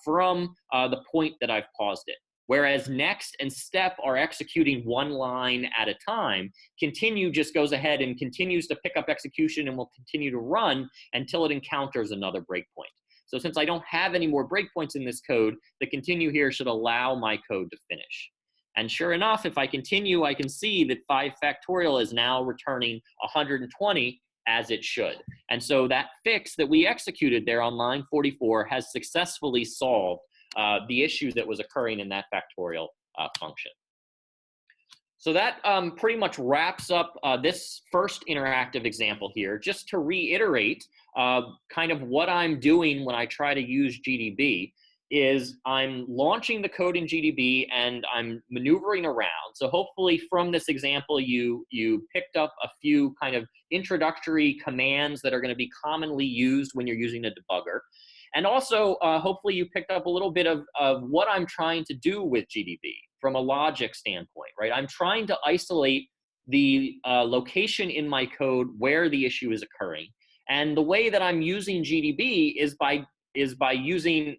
from the point that I've paused it. Whereas next and step are executing one line at a time, continue just goes ahead and continues to pick up execution and will continue to run until it encounters another breakpoint. So since I don't have any more breakpoints in this code, the continue here should allow my code to finish. And sure enough, if I continue, I can see that 5 factorial is now returning 120 as it should. And so that fix that we executed there on line 44 has successfully solved the issue that was occurring in that factorial function. So that pretty much wraps up this first interactive example here. Just to reiterate kind of what I'm doing when I try to use GDB is I'm launching the code in GDB and I'm maneuvering around. So hopefully from this example, you picked up a few kind of introductory commands that are going to be commonly used when you're using a debugger. And also, hopefully you picked up a little bit of what I'm trying to do with GDB from a logic standpoint, right? I'm trying to isolate the location in my code where the issue is occurring. And the way that I'm using GDB is by examining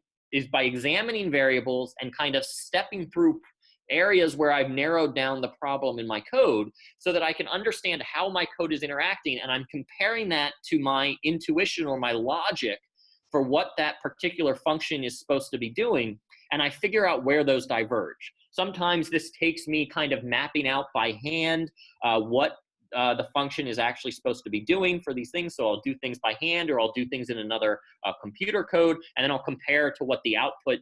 variables and kind of stepping through areas where I've narrowed down the problem in my code so that I can understand how my code is interacting, and I'm comparing that to my intuition or my logic for what that particular function is supposed to be doing, and I figure out where those diverge. Sometimes this takes me kind of mapping out by hand what the function is actually supposed to be doing for these things. So I'll do things by hand, or I'll do things in another computer code, and then I'll compare to what the output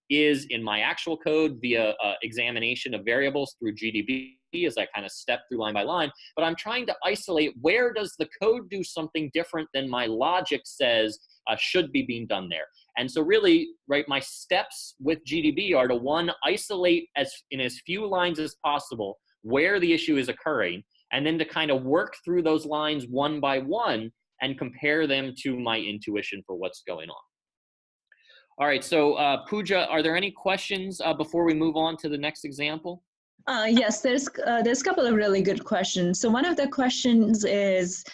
is in my actual code via examination of variables through GDB as I kind of step through line by line. But I'm trying to isolate, where does the code do something different than my logic says should be being done there. And so really, right, my steps with GDB are to, one, isolate in as few lines as possible where the issue is occurring, and then to kind of work through those lines one by one and compare them to my intuition for what's going on. All right, so Pooja, are there any questions before we move on to the next example? Yes, there's a couple of really good questions. So one of the questions is,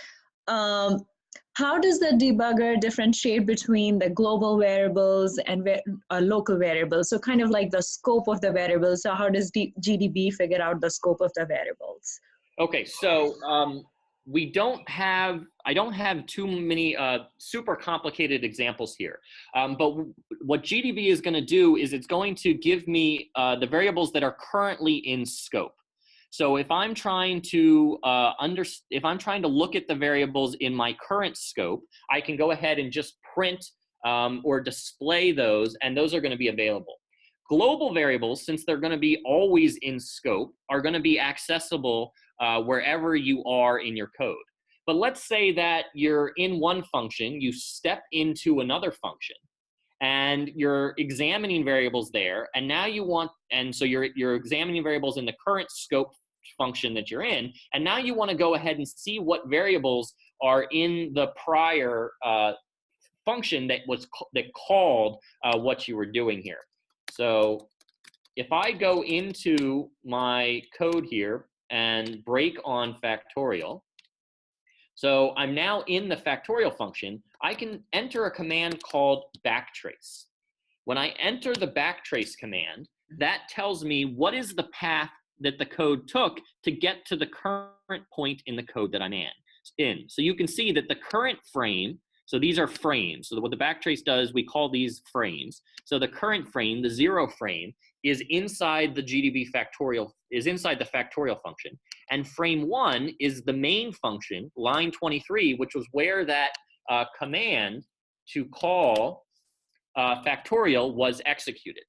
how does the debugger differentiate between the global variables and local variables? So kind of like the scope of the variables. So how does GDB figure out the scope of the variables? Okay, so I don't have too many super complicated examples here. But what GDB is going to do is it's going to give me the variables that are currently in scope. So if I'm trying to look at the variables in my current scope, I can go ahead and just print or display those, and those are going to be available. Global variables, since they're going to be always in scope, are going to be accessible wherever you are in your code. But let's say that you're in one function, you step into another function, and you're examining variables there, and now so you're examining variables in the current scope function that you're in, and now you want to go ahead and see what variables are in the prior function that called what you were doing here. So if I go into my code here and break on factorial, so I'm now in the factorial function, I can enter a command called backtrace. When I enter the backtrace command, that tells me what is the path that the code took to get to the current point in the code that I'm in. So you can see that the current frame, so these are frames. So what the backtrace does, we call these frames. So the current frame, the 0 frame, is inside the GDB factorial, is inside the factorial function. And frame 1 is the main function, line 23, which was where that command to call factorial was executed.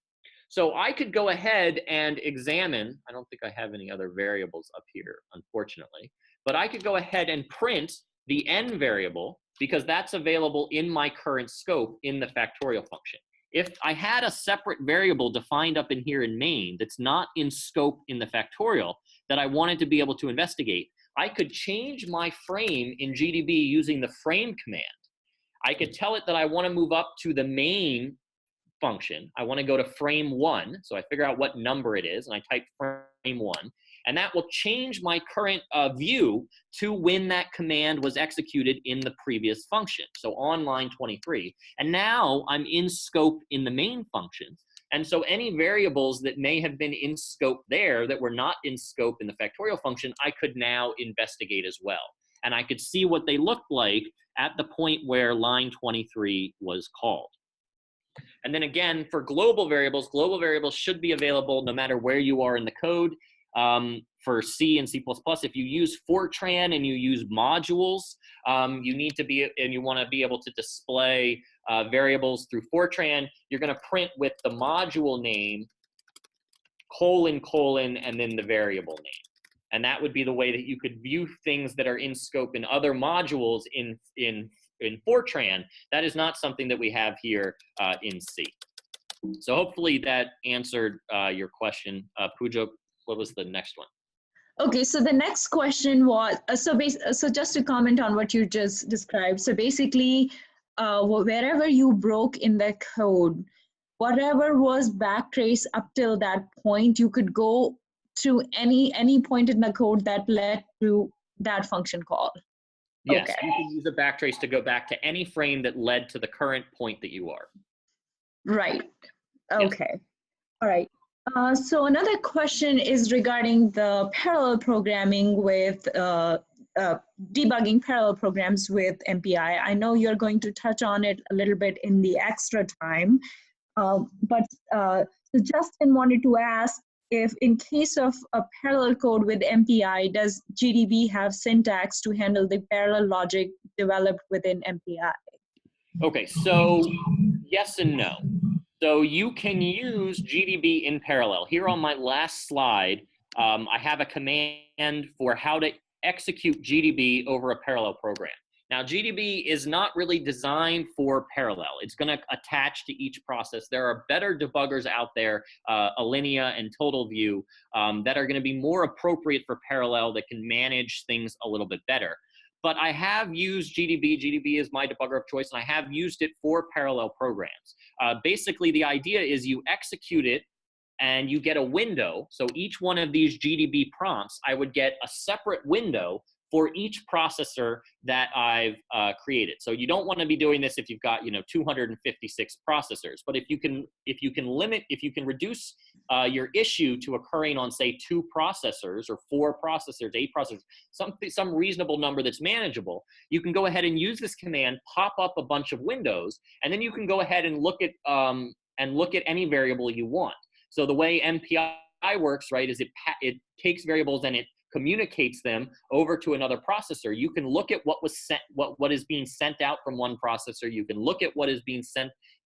So I could go ahead and examine, I don't think I have any other variables up here, unfortunately, but I could go ahead and print the n variable, because that's available in my current scope in the factorial function. If I had a separate variable defined up in here in main that's not in scope in the factorial that I wanted to be able to investigate, I could change my frame in GDB using the frame command. I could tell it that I want to move up to the main function. I want to go to frame 1. So I figure out what number it is, and I type frame 1. And that will change my current view to when that command was executed in the previous function. So on line 23. And now I'm in scope in the main function. And so any variables that may have been in scope there that were not in scope in the factorial function, I could now investigate as well. And I could see what they looked like at the point where line 23 was called. And then again, for global variables should be available no matter where you are in the code. For C and C++, if you use Fortran and you use modules, you need to be, and you want to be able to display variables through Fortran, you're going to print with the module name, colon, and then the variable name. And that would be the way that you could view things that are in scope in other modules in Fortran. That is not something that we have here in C. So hopefully that answered your question. Pooja, what was the next one? Okay, so the next question was, so just to comment on what you just described. So basically, wherever you broke in the code, whatever was backtraced up till that point, you could go to any point in the code that led to that function call. Yes, Okay. you can use a backtrace to go back to any frame that led to the current point that you are. Right. Okay. Yes. All right. So another question is regarding the parallel programming with debugging parallel programs with MPI. I know you're going to touch on it a little bit in the extra time, but so Justin wanted to ask if in case of a parallel code with MPI, does GDB have syntax to handle the parallel logic developed within MPI? Okay, so yes and no. So you can use GDB in parallel. Here on my last slide, I have a command for how to execute GDB over a parallel program. Now, GDB is not really designed for parallel. It's going to attach to each process. There are better debuggers out there, Alinea and TotalView, that are going to be more appropriate for parallel, that can manage things a little bit better. But I have used GDB. GDB is my debugger of choice, and I have used it for parallel programs. Basically, the idea is you execute it and you get a window. So each one of these GDB prompts, I would get a separate window for each processor that I've created. So you don't want to be doing this if you've got 256 processors. But if you can reduce your issue to occurring on, say, 2 processors or 4 processors, 8 processors, some reasonable number that's manageable, you can go ahead and use this command, pop up a bunch of windows, and then you can go ahead and look at any variable you want. So the way MPI works, right, is it takes variables and it communicates them over to another processor. You can look at what was sent, what is being sent out from one processor. You can look at what is being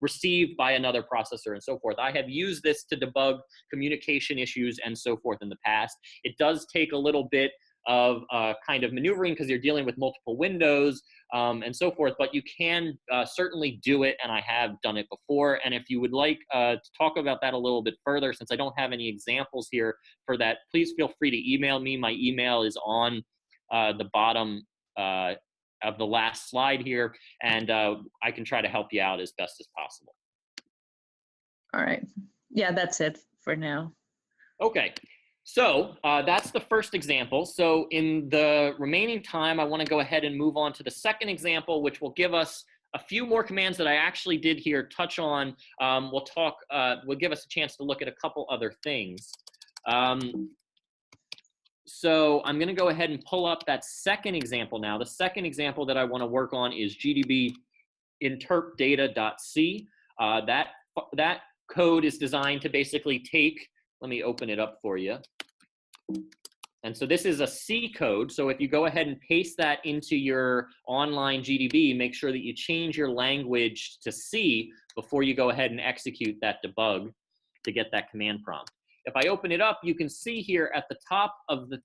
received by another processor, and so forth. I have used this to debug communication issues and so forth in the past. It does take a little bit of kind of maneuvering because you're dealing with multiple windows and so forth, but you can certainly do it, and I have done it before. And if you would like to talk about that a little bit further, since I don't have any examples here for that, please feel free to email me. My email is on the bottom of the last slide here, and I can try to help you out as best as possible. All right. Yeah, that's it for now. Okay. So that's the first example. So in the remaining time, I want to go ahead and move on to the second example, which will give us a few more commands that I actually did here touch on. Will give us a chance to look at a couple other things. So I'm going to go ahead and pull up that second example now. The second example that I want to work on is GDB interpdata.c. That code is designed to basically take, let me open it up for you. And so this is a C code. So if you go ahead and paste that into your online GDB, make sure that you change your language to C before you go ahead and execute that debug to get that command prompt. If I open it up, you can see here at the top of the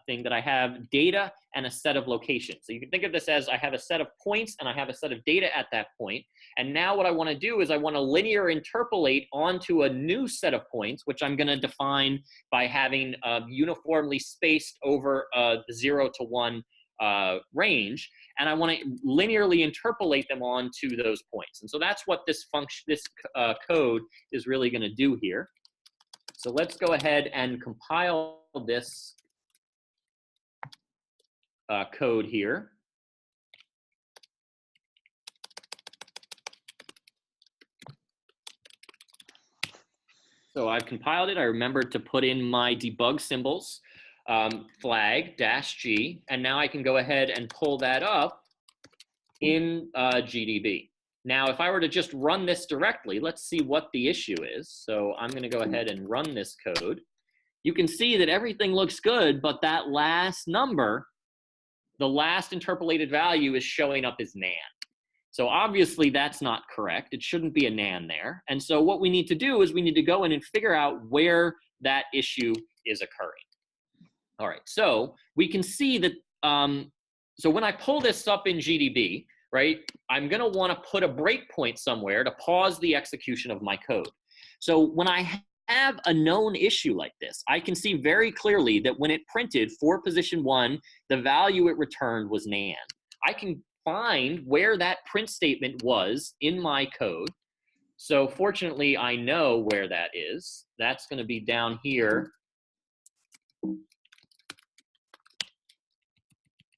thing that I have data and a set of locations. So you can think of this as I have a set of points and I have a set of data at that point. And now what I want to do is I want to linear interpolate onto a new set of points, which I'm going to define by having uniformly spaced over the 0 to 1 range, and I want to linearly interpolate them onto those points. And so that's what this function, this code is really going to do here. So let's go ahead and compile this code here. So I've compiled it. I remembered to put in my debug symbols, flag -G, and now I can go ahead and pull that up in GDB. Now, if I were to just run this directly, let's see what the issue is. So I'm going to go ahead and run this code. You can see that everything looks good, but that last number, the last interpolated value, is showing up as NaN. So obviously that's not correct. It shouldn't be a NaN there. And so what we need to do is we need to go in and figure out where that issue is occurring. All right, so we can see that, so when I pull this up in GDB, right, I'm gonna wanna put a breakpoint somewhere to pause the execution of my code. So when I have a known issue like this, I can see very clearly that when it printed for position 1, the value it returned was NaN. I can find where that print statement was in my code. So fortunately, I know where that is. That's going to be down here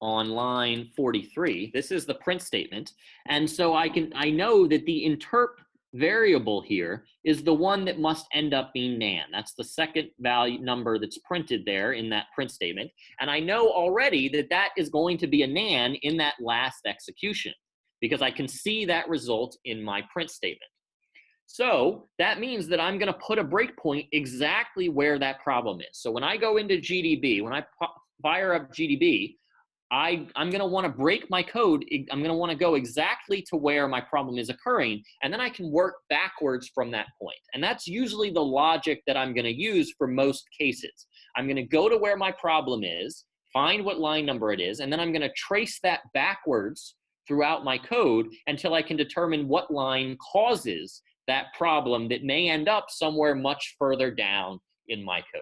on line 43. This is the print statement. And so I know that the interp variable here is the one that must end up being nan. That's the second value number that's printed there in that print statement. And I know already that that is going to be a nan in that last execution because I can see that result in my print statement. So that means that I'm going to put a breakpoint exactly where that problem is. So when I go into GDB, when I fire up GDB, I'm going to want to break my code. I'm going to want to go exactly to where my problem is occurring, and then I can work backwards from that point. And that's usually the logic that I'm going to use for most cases. I'm going to go to where my problem is, find what line number it is, and then I'm going to trace that backwards throughout my code until I can determine what line causes that problem that may end up somewhere much further down in my code.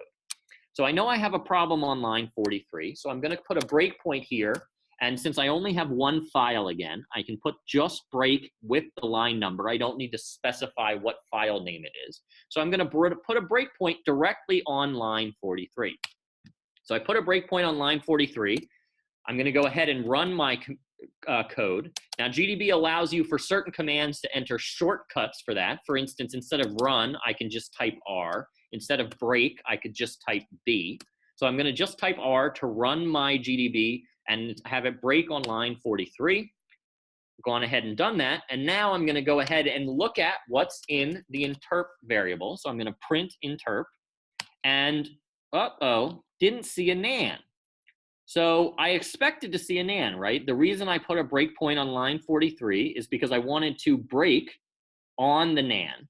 So I know I have a problem on line 43, so I'm going to put a breakpoint here. And since I only have one file again, I can put just break with the line number. I don't need to specify what file name it is. So I'm going to put a breakpoint directly on line 43. So I put a breakpoint on line 43. I'm going to go ahead and run my code. Now, GDB allows you for certain commands to enter shortcuts for that. For instance, instead of run, I can just type R. Instead of break, I could just type B. So I'm going to just type R to run my GDB and have it break on line 43. Gone ahead and done that. And now I'm going to go ahead and look at what's in the interp variable. So I'm going to print interp. And, didn't see a nan. So I expected to see a nan, right? The reason I put a breakpoint on line 43 is because I wanted to break on the nan.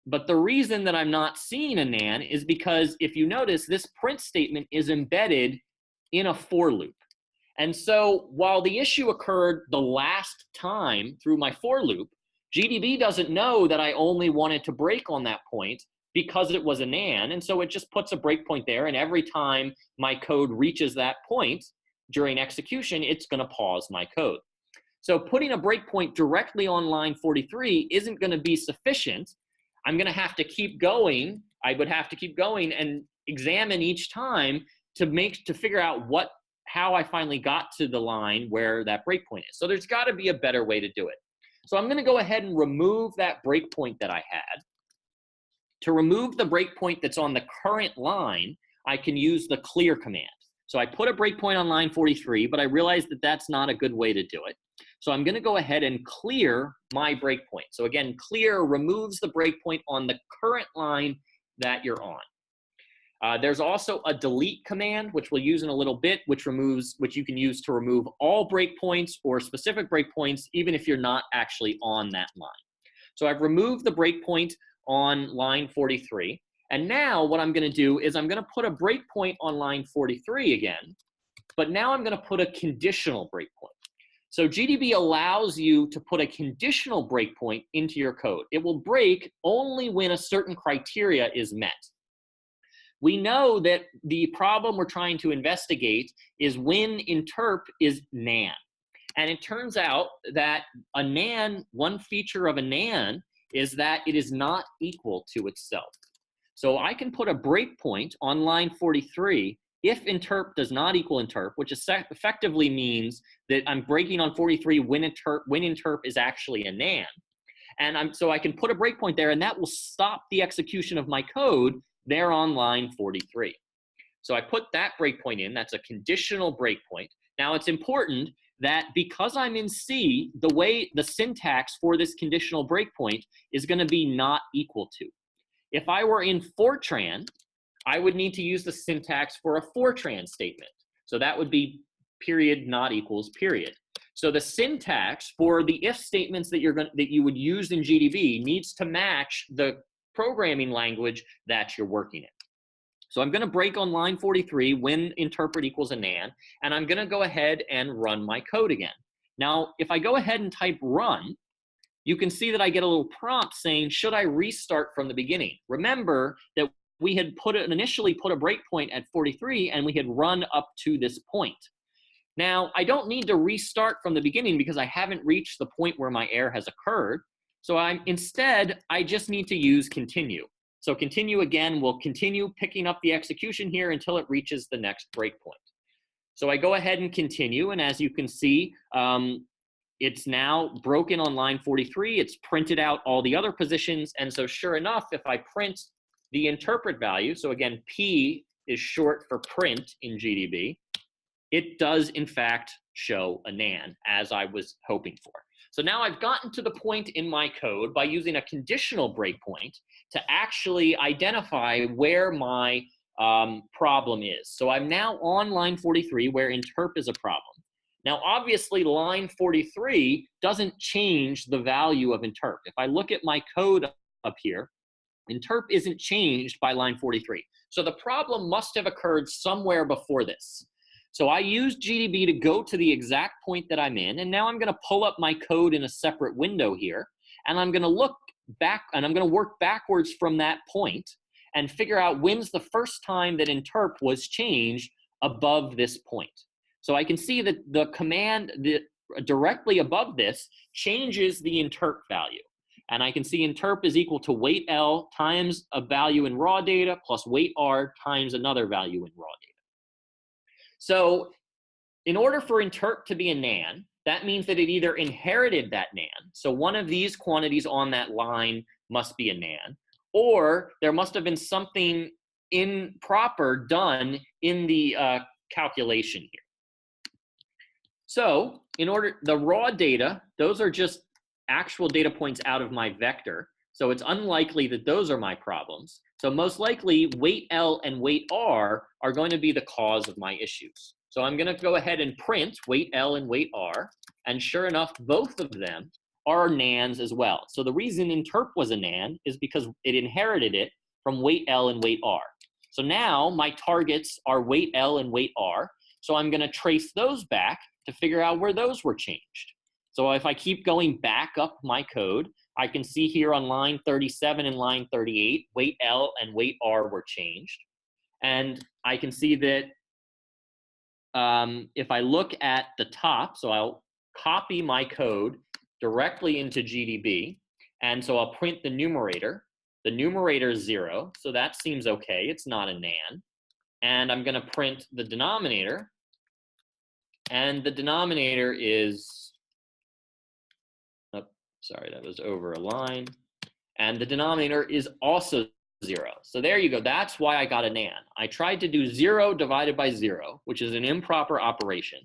But the reason that I'm not seeing a nan is because if you notice, this print statement is embedded in a for loop. And so while the issue occurred the last time through my for loop, GDB doesn't know that I only wanted to break on that point because it was a nan. And so it just puts a breakpoint there. And every time my code reaches that point during execution, it's going to pause my code. So putting a breakpoint directly on line 43 isn't going to be sufficient. I'm going to have to keep going. I would have to keep going and examine each time to figure out how I finally got to the line where that breakpoint is. So there's got to be a better way to do it. So I'm going to go ahead and remove that breakpoint that I had. To remove the breakpoint that's on the current line, I can use the clear command. So I put a breakpoint on line 43, but I realized that that's not a good way to do it. So I'm going to go ahead and clear my breakpoint. So again, clear removes the breakpoint on the current line that you're on. There's also a delete command, which we'll use in a little bit, which you can use to remove all breakpoints or specific breakpoints, even if you're not actually on that line. So I've removed the breakpoint on line 43. And now what I'm going to do is I'm going to put a breakpoint on line 43 again, but now I'm going to put a conditional breakpoint. So GDB allows you to put a conditional breakpoint into your code. It will break only when a certain criteria is met. We know that the problem we're trying to investigate is when interp is nan. And it turns out that a nan, one feature of a nan is that it is not equal to itself. So I can put a breakpoint on line 43 if interp does not equal interp, which effectively means that I'm breaking on 43 when interp is actually a nan. And so I can put a breakpoint there, and that will stop the execution of my code there on line 43. So I put that breakpoint in. That's a conditional breakpoint. Now it's important that because I'm in C, the syntax for this conditional breakpoint is going to be not equal to. If I were in Fortran, I would need to use the syntax for a Fortran statement. So that would be period not equals period. So the syntax for the if statements that you would use in GDB needs to match the programming language that you're working in. So I'm going to break on line 43 when interpret equals a nan, and I'm going to go ahead and run my code again. Now, if I go ahead and type run, you can see that I get a little prompt saying, should I restart from the beginning? Remember that we had initially put a breakpoint at 43, and we had run up to this point. Now, I don't need to restart from the beginning because I haven't reached the point where my error has occurred. So instead, I just need to use continue. So continue again will continue picking up the execution here until it reaches the next breakpoint. So I go ahead and continue, and as you can see, it's now broken on line 43. It's printed out all the other positions, and so sure enough, if I print the interpret value, so again, P is short for print in GDB, it does in fact show a NaN, as I was hoping for. So now I've gotten to the point in my code by using a conditional breakpoint to actually identify where my problem is. So I'm now on line 43 where interp is a problem. Now, obviously, line 43 doesn't change the value of interp. If I look at my code up here, interp isn't changed by line 43. So the problem must have occurred somewhere before this. So I used GDB to go to the exact point that I'm in, and now I'm going to pull up my code in a separate window here, and I'm going to look back, and I'm going to work backwards from that point and figure out when's the first time that interp was changed above this point. So I can see that the command directly above this changes the interp value. And I can see interp is equal to weight L times a value in raw data plus weight R times another value in raw data. So in order for interp to be a NaN, that means that it either inherited that NaN, so one of these quantities on that line must be a NaN, or there must have been something improper done in the calculation here. So in order, the raw data, those are just actual data points out of my vector. So it's unlikely that those are my problems. So most likely weight L and weight R are going to be the cause of my issues. So I'm going to go ahead and print weight L and weight R. And sure enough, both of them are NaNs as well. So the reason interp was a NaN is because it inherited it from weight L and weight R. So now my targets are weight L and weight R. So I'm going to trace those back to figure out where those were changed. So if I keep going back up my code, I can see here on line 37 and line 38, weight L and weight R were changed. And I can see that if I look at the top, so I'll copy my code directly into GDB. And so I'll print the numerator. The numerator is 0, so that seems okay. It's not a NaN. And I'm going to print the denominator. And the denominator is, oh, sorry, that was over a line. And the denominator is also 0. So there you go. That's why I got a NaN. I tried to do 0 divided by 0, which is an improper operation.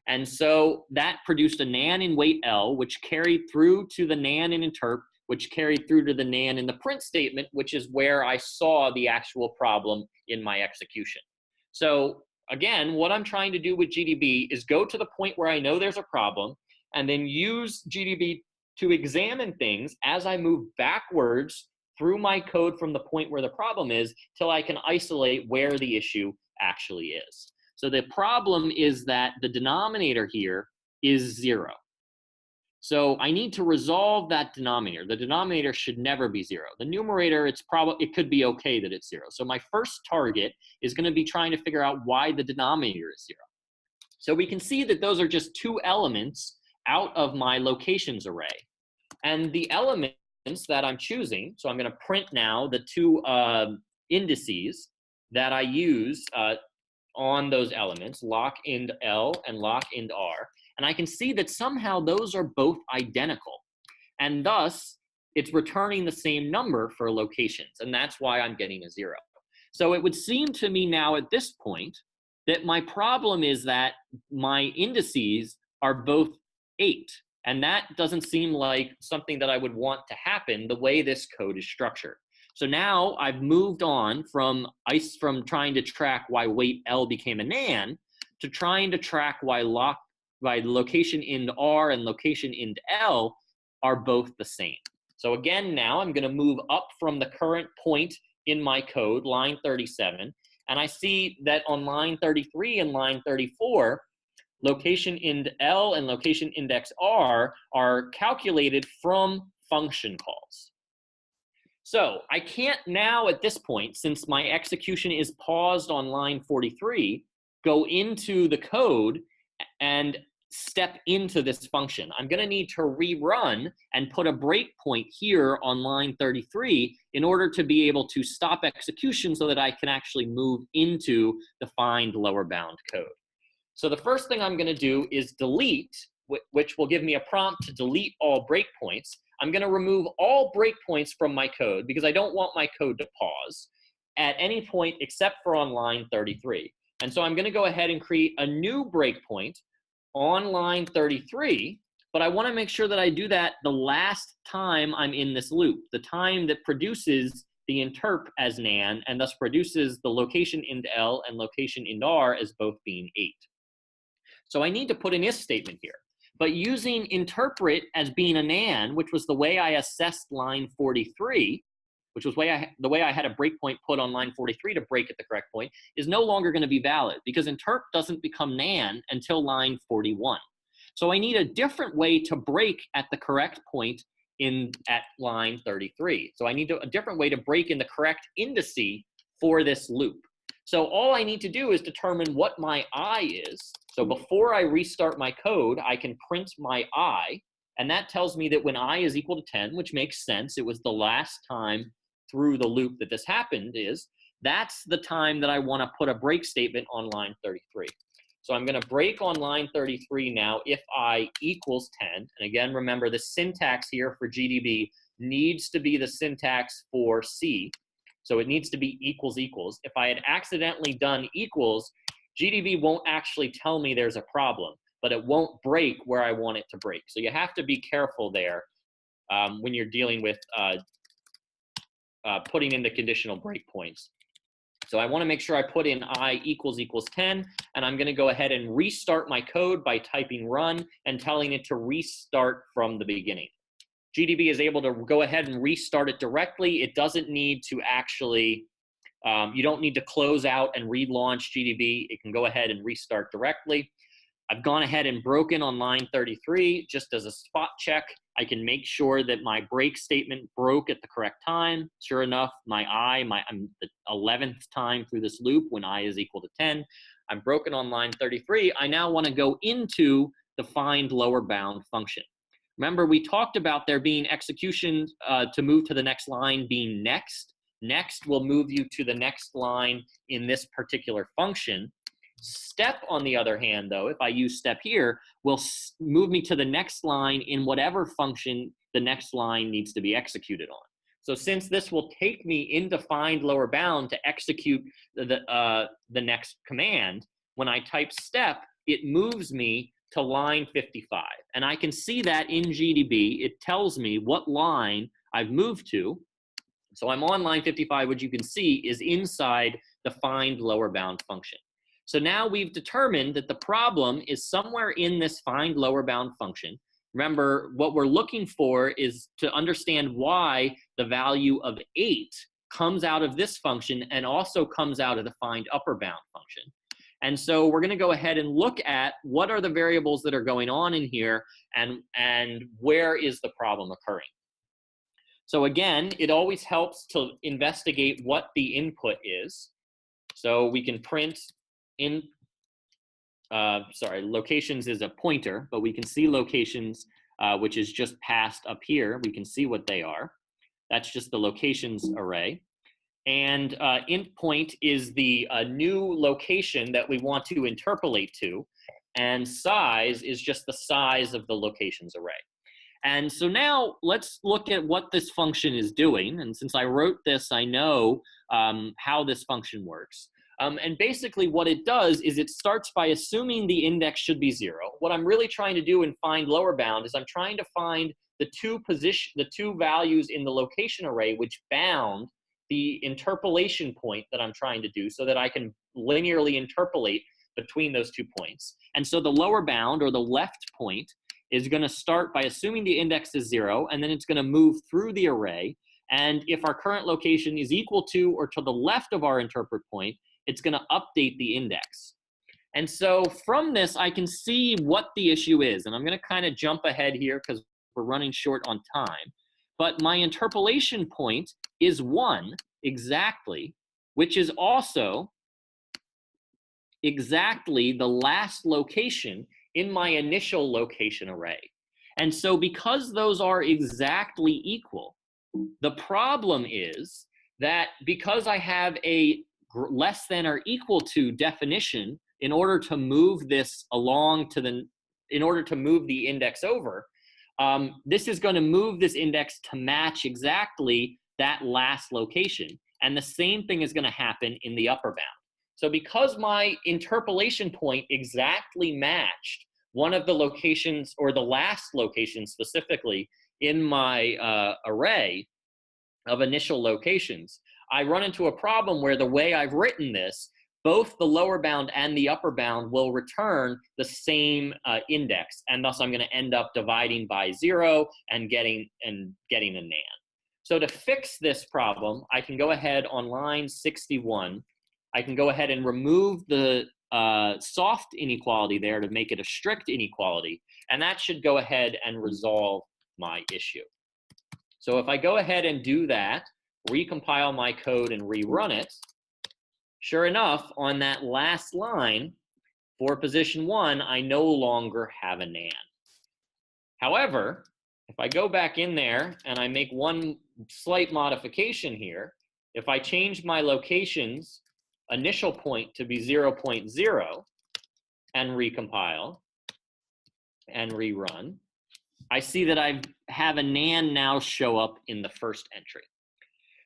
And so that produced a NaN in weight L, which carried through to the NaN in interp, which carried through to the NaN in the print statement, which is where I saw the actual problem in my execution. So again, what I'm trying to do with GDB is go to the point where I know there's a problem and then use GDB to examine things as I move backwards through my code from the point where the problem is till I can isolate where the issue actually is. So the problem is that the denominator here is 0. So I need to resolve that denominator. The denominator should never be 0. The numerator, it could be okay that it's 0. So my first target is going to be trying to figure out why the denominator is 0. So we can see that those are just 2 elements out of my locations array. And the elements that I'm choosing, so I'm going to print now the 2 indices that I use on those elements, lock ind L and lock ind R. And I can see that somehow those are both identical. And thus, it's returning the same number for locations. And that's why I'm getting a 0. So it would seem to me now at this point that my problem is that my indices are both 8. And that doesn't seem like something that I would want to happen the way this code is structured. So now I've moved on from trying to track why weight L became a NaN to trying to track why location ind R and location ind L are both the same. So again, now I'm going to move up from the current point in my code, line 37, and I see that on line 33 and line 34, location ind L and location index R are calculated from function calls. So I can't now at this point, since my execution is paused on line 43, go into the code and step into this function. I'm going to need to rerun and put a breakpoint here on line 33 in order to be able to stop execution so that I can actually move into the find lower bound code. So the first thing I'm going to do is delete, which will give me a prompt to delete all breakpoints. I'm going to remove all breakpoints from my code because I don't want my code to pause at any point except for on line 33. And so I'm going to go ahead and create a new breakpoint on line 33, but I want to make sure that I do that the last time I'm in this loop, the time that produces the interp as nan, and thus produces the location int L and location int R as both being 8. So I need to put an if statement here. But using interpret as being a nan, which was the way I assessed line 43, which was the way I had a breakpoint put on line 43 to break at the correct point, is no longer going to be valid because interp doesn't become nan until line 41. So I need a different way to break at the correct point at line 33. So I need a different way to break in the correct indice for this loop. So all I need to do is determine what my I is. So before I restart my code, I can print my I, and that tells me that when I is equal to 10, which makes sense, it was the last time through the loop that this happened, that's the time that I want to put a break statement on line 33. So I'm going to break on line 33 now if I equals 10. And again, remember the syntax here for GDB needs to be the syntax for C. So it needs to be equals equals. If I had accidentally done equals, GDB won't actually tell me there's a problem, but it won't break where I want it to break. So you have to be careful there when you're dealing with putting in the conditional breakpoints. So I want to make sure I put in I equals 10, and I'm going to go ahead and restart my code by typing run and telling it to restart from the beginning. GDB is able to go ahead and restart it directly. It doesn't need to actually, you don't need to close out and relaunch GDB. It can go ahead and restart directly. I've gone ahead and broken on line 33 just as a spot check. I can make sure that my break statement broke at the correct time. Sure enough, I'm the 11th time through this loop when I is equal to 10. I'm broken on line 33. I now want to go into the find lower bound function. Remember, we talked about there being execution to move to the next line being next. Next will move you to the next line in this particular function. Step, on the other hand, though, if I use step here, will move me to the next line in whatever function the next line needs to be executed on. So since this will take me into find lower bound to execute the next command, when I type step, it moves me to line 55. And I can see that in GDB. It tells me what line I've moved to. So I'm on line 55, which you can see is inside the find lower bound function. So now we've determined that the problem is somewhere in this find lower bound function. Remember, what we're looking for is to understand why the value of 8 comes out of this function and also comes out of the find upper bound function. And so we're going to go ahead and look at what are the variables that are going on in here and where is the problem occurring. So again, it always helps to investigate what the input is. So we can print locations is a pointer, but we can see locations, which is just passed up here. We can see what they are. That's just the locations array. And int point is the new location that we want to interpolate to. And size is just the size of the locations array. And so now let's look at what this function is doing. And since I wrote this, I know how this function works. And basically what it does is it starts by assuming the index should be 0. What I'm really trying to do in find lower bound is I'm trying to find the two values in the location array which bound the interpolation point that I'm trying to do so that I can linearly interpolate between those 2 points. And so the lower bound, or the left point, is going to start by assuming the index is 0, and then it's going to move through the array. And if our current location is equal to or to the left of our interpret point, it's going to update the index. And so from this, I can see what the issue is. And I'm going to kind of jump ahead here because we're running short on time. But my interpolation point is 1 exactly, which is also exactly the last location in my initial location array. And so because those are exactly equal, the problem is that because I have a less than or equal to definition in order to move this along to the, in order to move the index over, this is going to move this index to match exactly that last location. And the same thing is going to happen in the upper bound. So because my interpolation point exactly matched one of the locations, or the last location specifically, in my array of initial locations, I run into a problem where the way I've written this, both the lower bound and the upper bound will return the same index, and thus I'm going to end up dividing by 0 and getting a NAND. So to fix this problem, I can go ahead on line 61. I can go ahead and remove the soft inequality there to make it a strict inequality, and that should go ahead and resolve my issue. So if I go ahead and do that, recompile my code and rerun it, sure enough, on that last line for position 1, I no longer have a NAND. However, if I go back in there and I make one slight modification here, if I change my location's initial point to be 0.0 and recompile and rerun, I see that I have a NAND now show up in the first entry.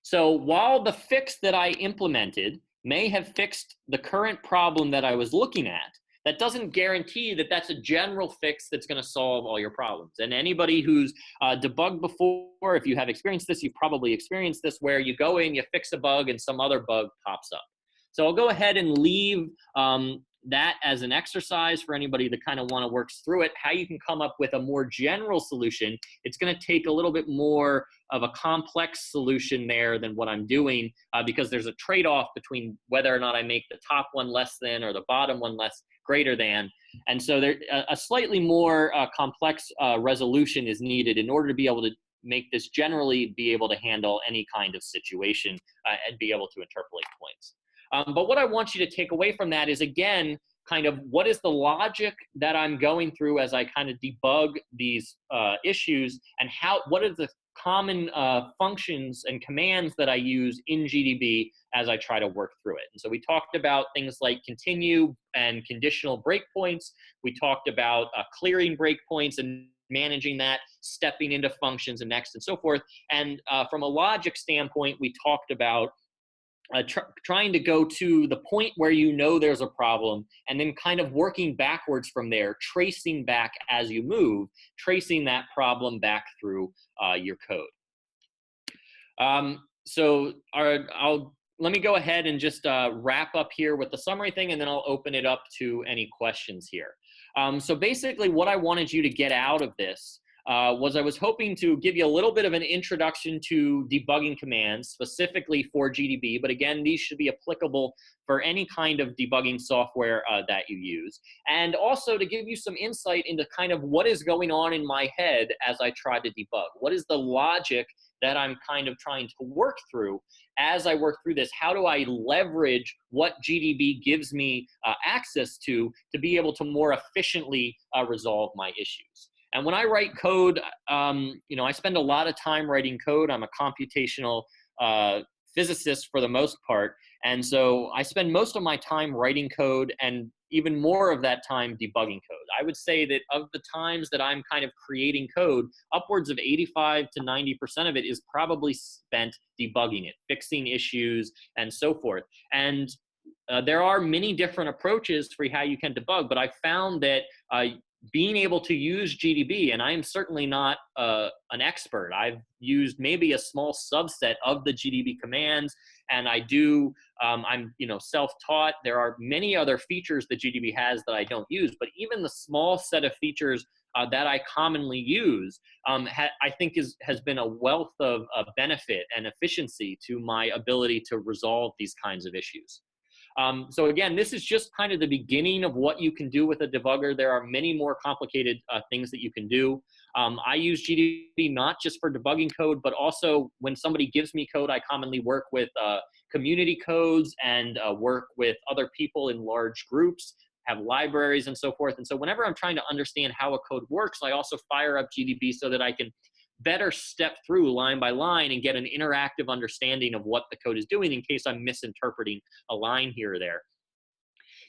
So while the fix that I implemented may have fixed the current problem that I was looking at, that doesn't guarantee that that's a general fix that's going to solve all your problems. And anybody who's debugged before, if you have experienced this, you've probably experienced this, where you go in, you fix a bug, and some other bug pops up. So I'll go ahead and leave that as an exercise for anybody that kind of want to work through it, how you can come up with a more general solution. It's going to take a little bit more of a complex solution there than what I'm doing, because there's a trade-off between whether or not I make the top one less than or the bottom one greater than. And so there, a slightly more complex resolution is needed in order to be able to make this generally be able to handle any kind of situation and be able to interpolate points. But what I want you to take away from that is, again, kind of what is the logic that I'm going through as I kind of debug these issues, and what are the common functions and commands that I use in GDB as I try to work through it. And so we talked about things like continue and conditional breakpoints. We talked about clearing breakpoints and managing that, stepping into functions and next and so forth. And from a logic standpoint, we talked about trying to go to the point where you know there's a problem, and then kind of working backwards from there, tracing back as you move, tracing that problem back through your code. Let me go ahead and just wrap up here with the summary thing, and then I'll open it up to any questions here. So basically what I wanted you to get out of this was I was hoping to give you a little bit of an introduction to debugging commands specifically for GDB, but again, these should be applicable for any kind of debugging software that you use. And also to give you some insight into kind of what is going on in my head as I try to debug. What is the logic that I'm kind of trying to work through as I work through this? How do I leverage what GDB gives me access to be able to more efficiently resolve my issues? And when I write code, I spend a lot of time writing code. I'm a computational physicist for the most part. And so I spend most of my time writing code, and even more of that time debugging code. I would say that of the times that I'm kind of creating code, upwards of 85 to 90% of it is probably spent debugging it, fixing issues, and so forth. And there are many different approaches for how you can debug, but I found that being able to use GDB, and I am certainly not an expert. I've used maybe a small subset of the GDB commands, and I'm self-taught. There are many other features that GDB has that I don't use, but even the small set of features that I commonly use, I think has been a wealth of benefit and efficiency to my ability to resolve these kinds of issues. So again, this is just kind of the beginning of what you can do with a debugger. There are many more complicated things that you can do. I use GDB not just for debugging code, but also when somebody gives me code, I commonly work with community codes and work with other people in large groups, have libraries and so forth. And so whenever I'm trying to understand how a code works, I also fire up GDB so that I can better step through line by line and get an interactive understanding of what the code is doing in case I'm misinterpreting a line here or there.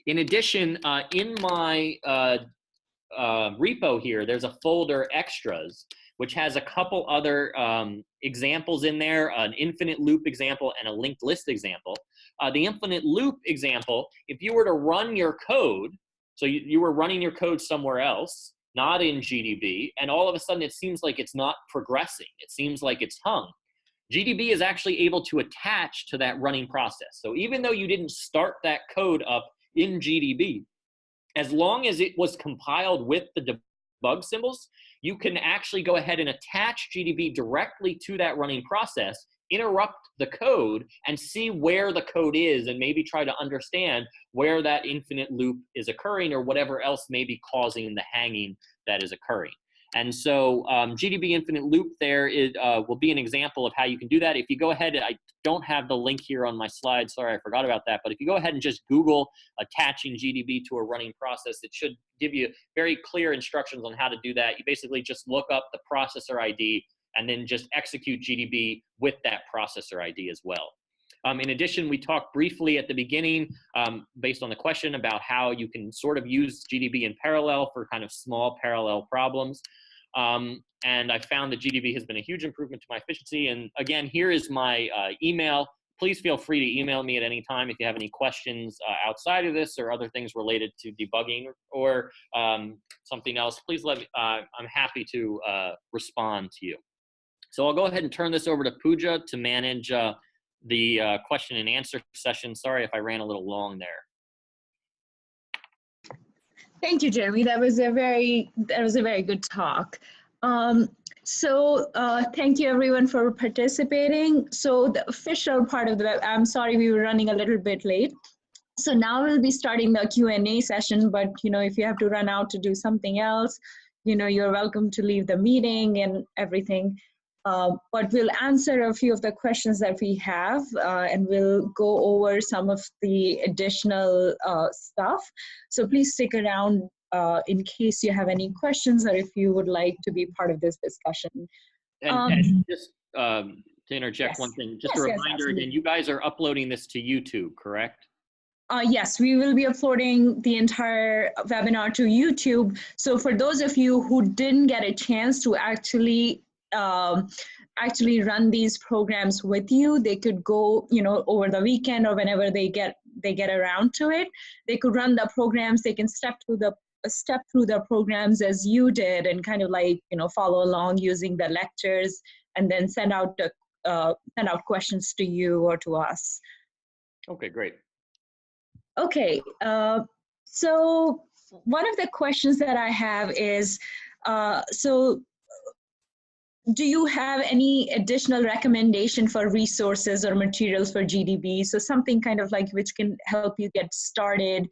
In addition, in my repo here, there's a folder extras, which has a couple other examples in there, an infinite loop example and a linked list example. The infinite loop example, if you were to run your code, so you were running your code somewhere else, not in GDB, and all of a sudden it seems like it's not progressing. It seems like it's hung. GDB is actually able to attach to that running process. So even though you didn't start that code up in GDB, as long as it was compiled with the debug symbols, you can actually go ahead and attach GDB directly to that running process, interrupt the code, and see where the code is, and maybe try to understand where that infinite loop is occurring or whatever else may be causing the hanging that is occurring. And so GDB infinite loop there will be an example of how you can do that. If you go ahead, I don't have the link here on my slide, sorry, I forgot about that, but if you go ahead and just Google attaching GDB to a running process, it should give you very clear instructions on how to do that. You basically just look up the processor ID and then just execute GDB with that processor ID as well. In addition, we talked briefly at the beginning, based on the question, about how you can sort of use GDB in parallel for kind of small parallel problems. And I found that GDB has been a huge improvement to my efficiency. And again, here is my email. Please feel free to email me at any time if you have any questions outside of this or other things related to debugging or something else. Please let me, I'm happy to respond to you. So I'll go ahead and turn this over to Pooja to manage the question and answer session. Sorry if I ran a little long there. Thank you, Jeremy. That was a very good talk. Thank you everyone for participating. So the official part of the web, I'm sorry we were running a little bit late. So now we'll be starting the Q&A session, but if you have to run out to do something else, you're welcome to leave the meeting and everything. But we'll answer a few of the questions that we have, and we'll go over some of the additional stuff. So please stick around in case you have any questions or if you would like to be part of this discussion. And just to interject yes. one thing, just a reminder again, you guys are uploading this to YouTube, correct? Yes, we will be uploading the entire webinar to YouTube. So for those of you who didn't get a chance to actually run these programs with you, they could go, over the weekend or whenever they get around to it. They could run the programs. They can step through the programs as you did, and kind of like follow along using the lectures, and then send out questions to you or to us. Okay, great. Okay, so one of the questions that I have is, so do you have any additional recommendation for resources or materials for GDB? So something kind of like which can help you get started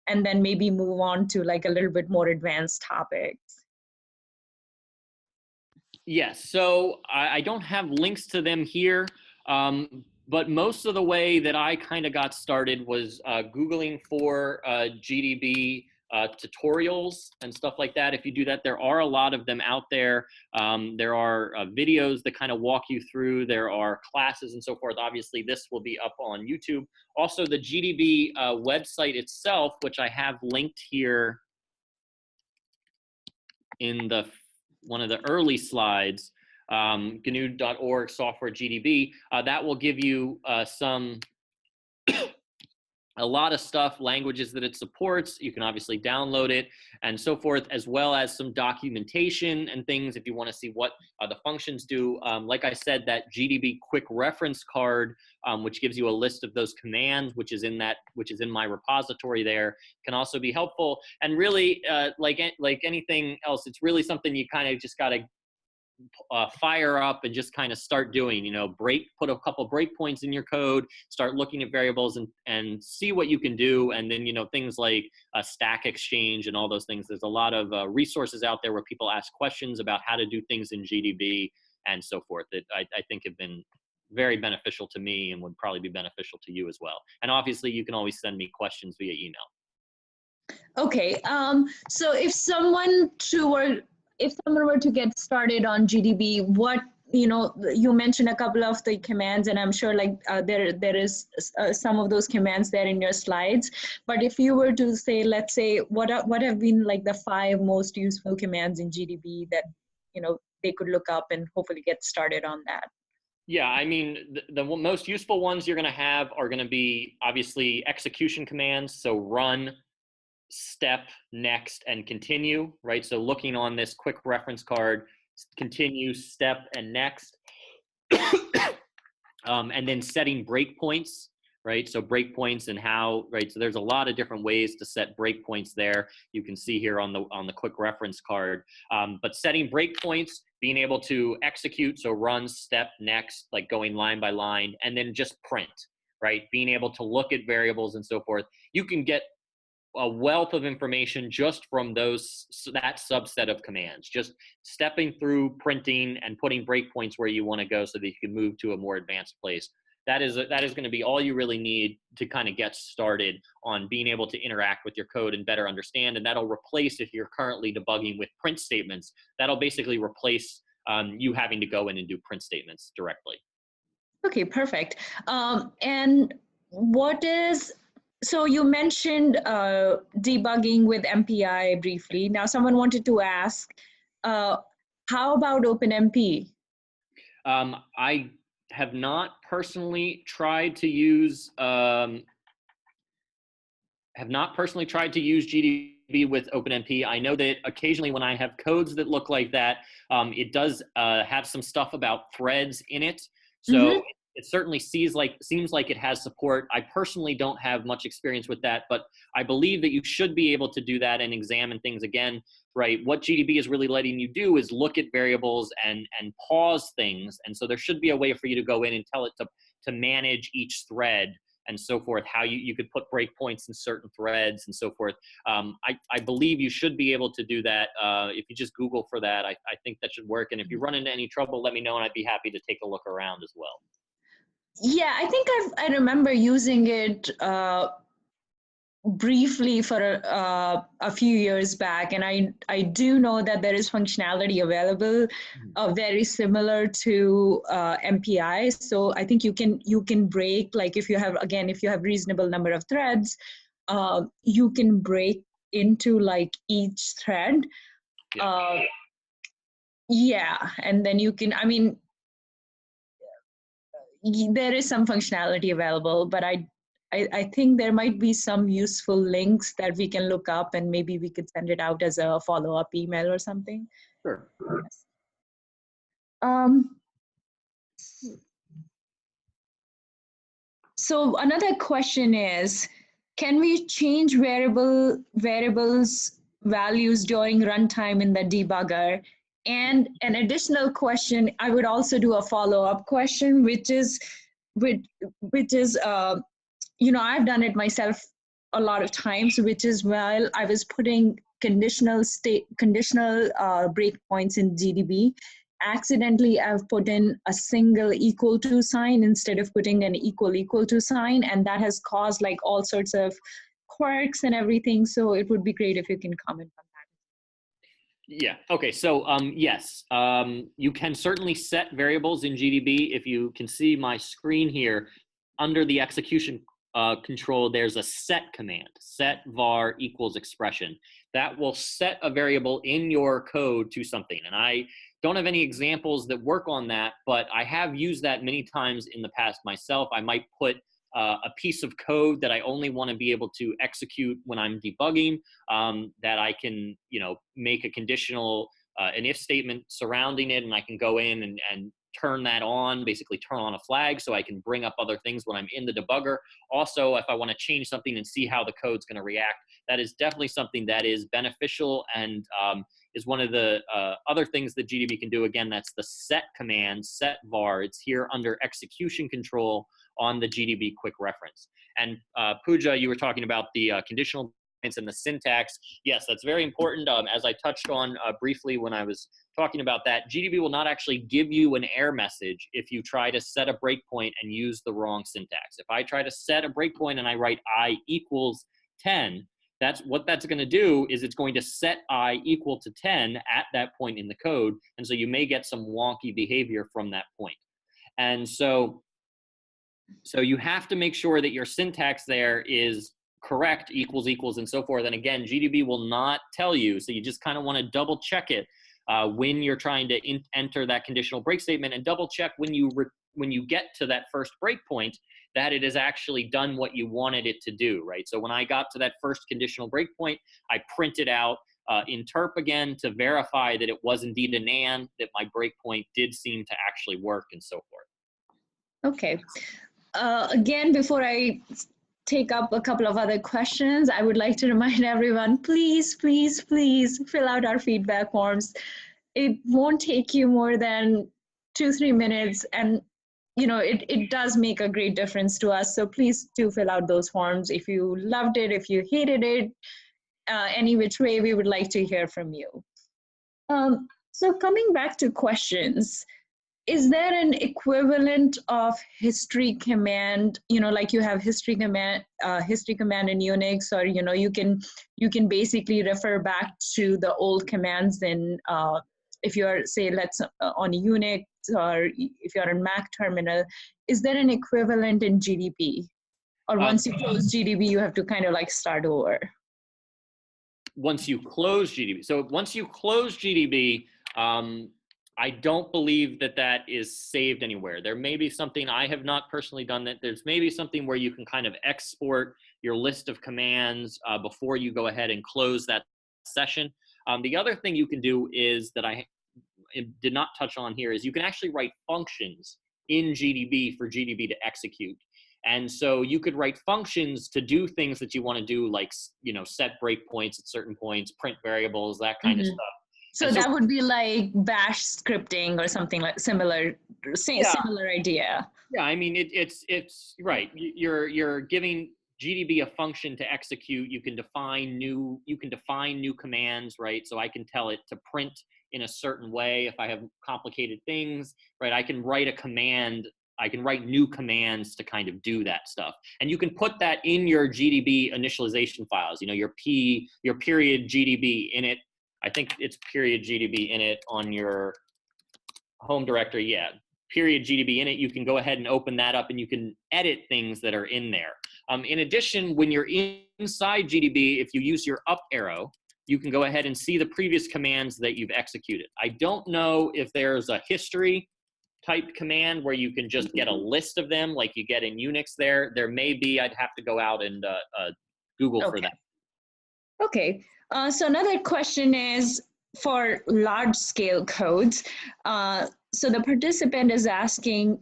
and then maybe move on to like a little bit more advanced topics. Yes, so I don't have links to them here, but most of the way that I kind of got started was Googling for GDB tutorials and stuff like that. If you do that, there are a lot of them out there. There are videos that kind of walk you through. There are classes and so forth. Obviously, this will be up on YouTube. Also, the GDB website itself, which I have linked here in one of the early slides, GNU.org software GDB, that will give you a lot of stuff, languages that it supports. You can obviously download it and so forth, as well as some documentation and things if you want to see what the functions do. Like I said, that GDB quick reference card, which gives you a list of those commands, which is in my repository there, can also be helpful. And really, like anything else, it's really something you kind of just got to fire up and just kind of start doing, put a couple breakpoints in your code, start looking at variables and see what you can do. And then, things like Stack Exchange and all those things. There's a lot of resources out there where people ask questions about how to do things in GDB and so forth that I think have been very beneficial to me and would probably be beneficial to you as well. And obviously you can always send me questions via email. Okay, so if someone were to get started on GDB, what you know, you mentioned a couple of the commands, and I'm sure like there is some of those commands there in your slides. But if you were to say, let's say, what have been like the 5 most useful commands in GDB that, you know, they could look up and hopefully get started on that? Yeah, I mean, the most useful ones you're going to have are going to be obviously execution commands. So run, step, next, and continue, right? So looking on this quick reference card, continue, step, and next. And then setting breakpoints, right? So breakpoints and how, right? So there's a lot of different ways to set breakpoints there. You can see here on the quick reference card. But setting breakpoints, being able to execute, so run, step, next, like going line by line, and then just print, right? Being able to look at variables and so forth. You can get a wealth of information just from that subset of commands, just stepping through printing and putting breakpoints where you want to go so that you can move to a more advanced place. That is going to be all you really need to kind of get started on being able to interact with your code and better understand. And that'll replace, if you're currently debugging with print statements, that'll basically replace you having to go in and do print statements directly. Okay, perfect. And so you mentioned debugging with MPI briefly. Now, someone wanted to ask, how about OpenMP? I have not personally tried to use GDB with OpenMP. I know that occasionally when I have codes that look like that, it does have some stuff about threads in it. So it certainly seems like it has support. I personally don't have much experience with that, but I believe that you should be able to do that and examine things again, right? What GDB is really letting you do is look at variables and pause things. And so there should be a way for you to go in and tell it to manage each thread and so forth, how you could put breakpoints in certain threads and so forth. I believe you should be able to do that. If you just Google for that, I think that should work. And if you run into any trouble, let me know and I'd be happy to take a look around as well. Yeah, I think I remember using it briefly for a few years back, and I do know that there is functionality available very similar to MPI. So I think you can break, like if you have reasonable number of threads, you can break into like each thread. Yeah, and then you can, I mean, there is some functionality available, but I think there might be some useful links that we can look up, and maybe we could send it out as a follow-up email or something. Sure. Yes. So another question is, can we change variables values during runtime in the debugger? And an additional question, I would also do a follow-up question, which is, you know, I've done it myself a lot of times, which is while I was putting conditional breakpoints in GDB, accidentally I've put in a single equal to sign instead of putting an equal to sign, and that has caused like all sorts of quirks and everything. So it would be great if you can comment on that. Yeah. Okay. So yes, you can certainly set variables in GDB. If you can see my screen here, under the execution control, there's a set command, set var equals expression. That will set a variable in your code to something. And I don't have any examples that work on that, but I have used that many times in the past myself. I might put a piece of code that I only want to be able to execute when I'm debugging, that I can, you know, make a conditional, an if statement surrounding it, and I can go in and turn that on, basically turn on a flag so I can bring up other things when I'm in the debugger. Also, if I want to change something and see how the code's going to react, that is definitely something that is beneficial and is one of the other things that GDB can do. Again, that's the set command, set var. It's here under execution control on the GDB quick reference. And Pooja, you were talking about the conditional and the syntax. Yes, that's very important. As I touched on briefly when I was talking about that, GDB will not actually give you an error message if you try to set a breakpoint and use the wrong syntax. If I try to set a breakpoint and I write I equals 10, what that's going to do is it's going to set I equal to 10 at that point in the code. And so you may get some wonky behavior from that point. And so you have to make sure that your syntax there is correct, equals, equals, and so forth. And again, GDB will not tell you. So you just kind of want to double check it when you're trying to enter that conditional break statement, and double check when you get to that first breakpoint that it has actually done what you wanted it to do, right? So when I got to that first conditional breakpoint, I printed out interp again to verify that it was indeed an and, that my breakpoint did seem to actually work, and so forth. Okay. Again, before I take up a couple of other questions, I would like to remind everyone, please, please, please fill out our feedback forms. It won't take you more than 2-3 minutes, and it does make a great difference to us. So please do fill out those forms. If you loved it, if you hated it, any which way, we would like to hear from you. So coming back to questions, is there an equivalent of history command, like you have history command in Unix, or you can basically refer back to the old commands in if you're, say, on Unix, or if you're in Mac terminal. Is there an equivalent in GDB, or once you close GDB you have to kind of like start over? Once you close GDB, so once you close GDB, I don't believe that is saved anywhere. There may be something, I have not personally done that. There's maybe something where you can kind of export your list of commands before you go ahead and close that session. The other thing you can do is that I did not touch on here is you can actually write functions in GDB for GDB to execute. And so you could write functions to do things that you want to do, like, set breakpoints at certain points, print variables, that kind of stuff. So that would be like bash scripting or something like similar idea. Yeah, I mean, it's right. You're giving GDB a function to execute. You can define new commands, right? So I can tell it to print in a certain way if I have complicated things, right? I can write a command. I can write new commands to kind of do that stuff. And you can put that in your GDB initialization files, your period GDB init. I think it's period GDB init on your home directory. Yeah, period GDB init. You can go ahead and open that up and you can edit things that are in there. In addition, when you're inside GDB, if you use your up arrow, you can go ahead and see the previous commands that you've executed. I don't know if there's a history type command where you can just get a list of them like you get in Unix there. There may be. I'd have to go out and Google for that. Okay. So another question is for large scale codes. So the participant is asking,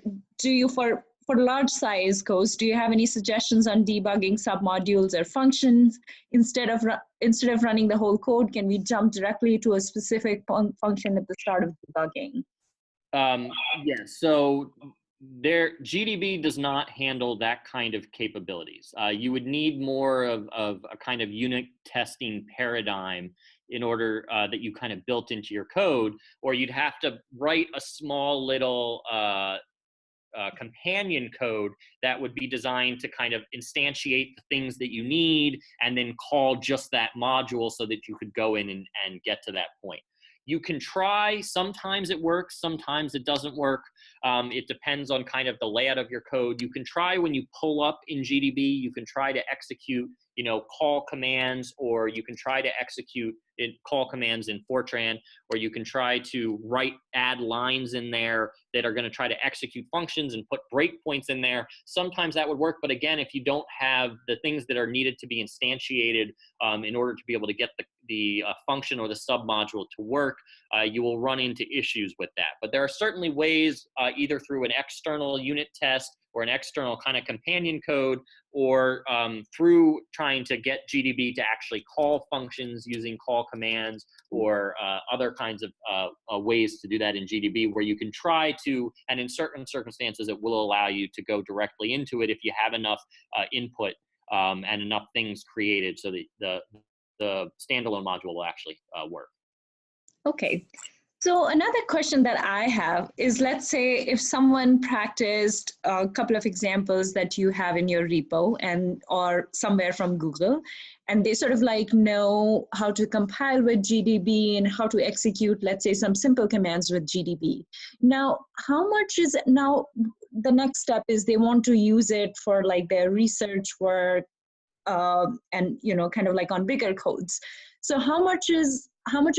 for large size codes, do you have any suggestions on debugging submodules or functions? Instead of running the whole code, can we jump directly to a specific function at the start of debugging? Yeah, so GDB does not handle that kind of capabilities. You would need more of a kind of unit testing paradigm in order that you kind of built into your code, or you'd have to write a small little companion code that would be designed to kind of instantiate the things that you need and then call just that module so that you could go in and get to that point. You can try, sometimes it works, sometimes it doesn't work. It depends on kind of the layout of your code. You can try when you pull up in GDB, you can try to execute, call commands, or you can try to execute call commands in Fortran, or you can try to add lines in there that are going to try to execute functions and put breakpoints in there. Sometimes that would work, but again, if you don't have the things that are needed to be instantiated in order to be able to get the function or the submodule to work, you will run into issues with that. But there are certainly ways, either through an external unit test or an external kind of companion code, or through trying to get GDB to actually call functions using call commands, or other kinds of ways to do that in GDB, where you can try to, and in certain circumstances, it will allow you to go directly into it if you have enough input and enough things created so that the standalone module will actually work. Okay. So another question that I have is, let's say if someone practiced a couple of examples that you have in your repo and or somewhere from Google, and they sort of like know how to compile with GDB and how to execute, let's say, some simple commands with GDB. Now, how much is it now? The next step is they want to use it for like their research work, and kind of like on bigger codes. So how much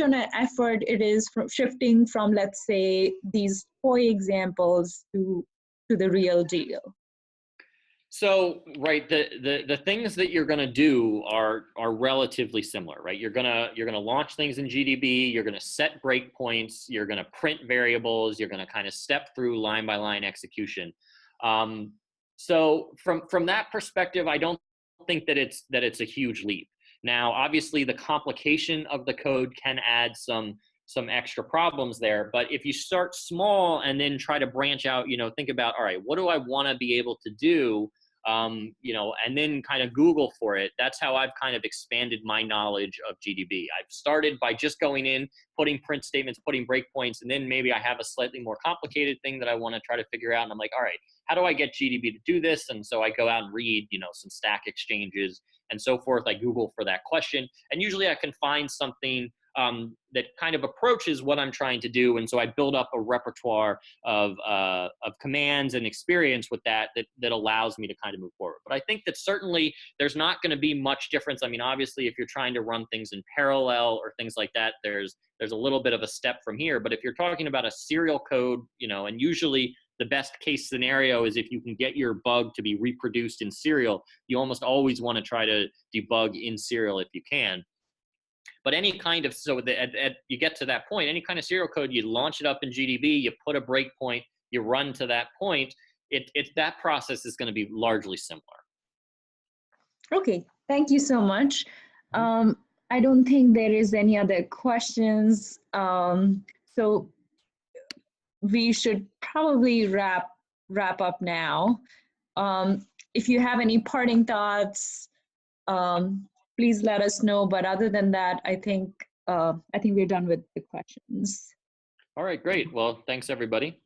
on an effort it is from shifting from, let's say, these toy examples to the real deal? So, right, the things that you're going to do are relatively similar, right? You're gonna launch things in GDB. You're gonna set breakpoints. You're gonna print variables. You're gonna kind of step through line by line execution. So from that perspective, I don't think that it's a huge leap. Now, obviously, the complication of the code can add some extra problems there. But if you start small and then try to branch out, think about, all right, what do I want to be able to do? And then kind of Google for it. That's how I've kind of expanded my knowledge of GDB. I've started by just going in, putting print statements, putting breakpoints, and then maybe I have a slightly more complicated thing that I want to try to figure out. And I'm like, all right, how do I get GDB to do this? And so I go out and read, some stack exchanges and so forth. I Google for that question, and usually I can find something that kind of approaches what I'm trying to do. And so I build up a repertoire of commands and experience with that allows me to kind of move forward. But I think that certainly there's not going to be much difference. I mean, obviously, if you're trying to run things in parallel or things like that, there's a little bit of a step from here. But if you're talking about a serial code, and usually the best case scenario is if you can get your bug to be reproduced in serial, you almost always want to try to debug in serial if you can. But any kind of, you get to that point, any kind of serial code, you launch it up in GDB, you put a breakpoint, you run to that point, that process is going to be largely similar. Okay, thank you so much. I don't think there is any other questions. So we should probably wrap up now. If you have any parting thoughts, please let us know. But other than that, I think we're done with the questions. All right, great. Well, thanks everybody.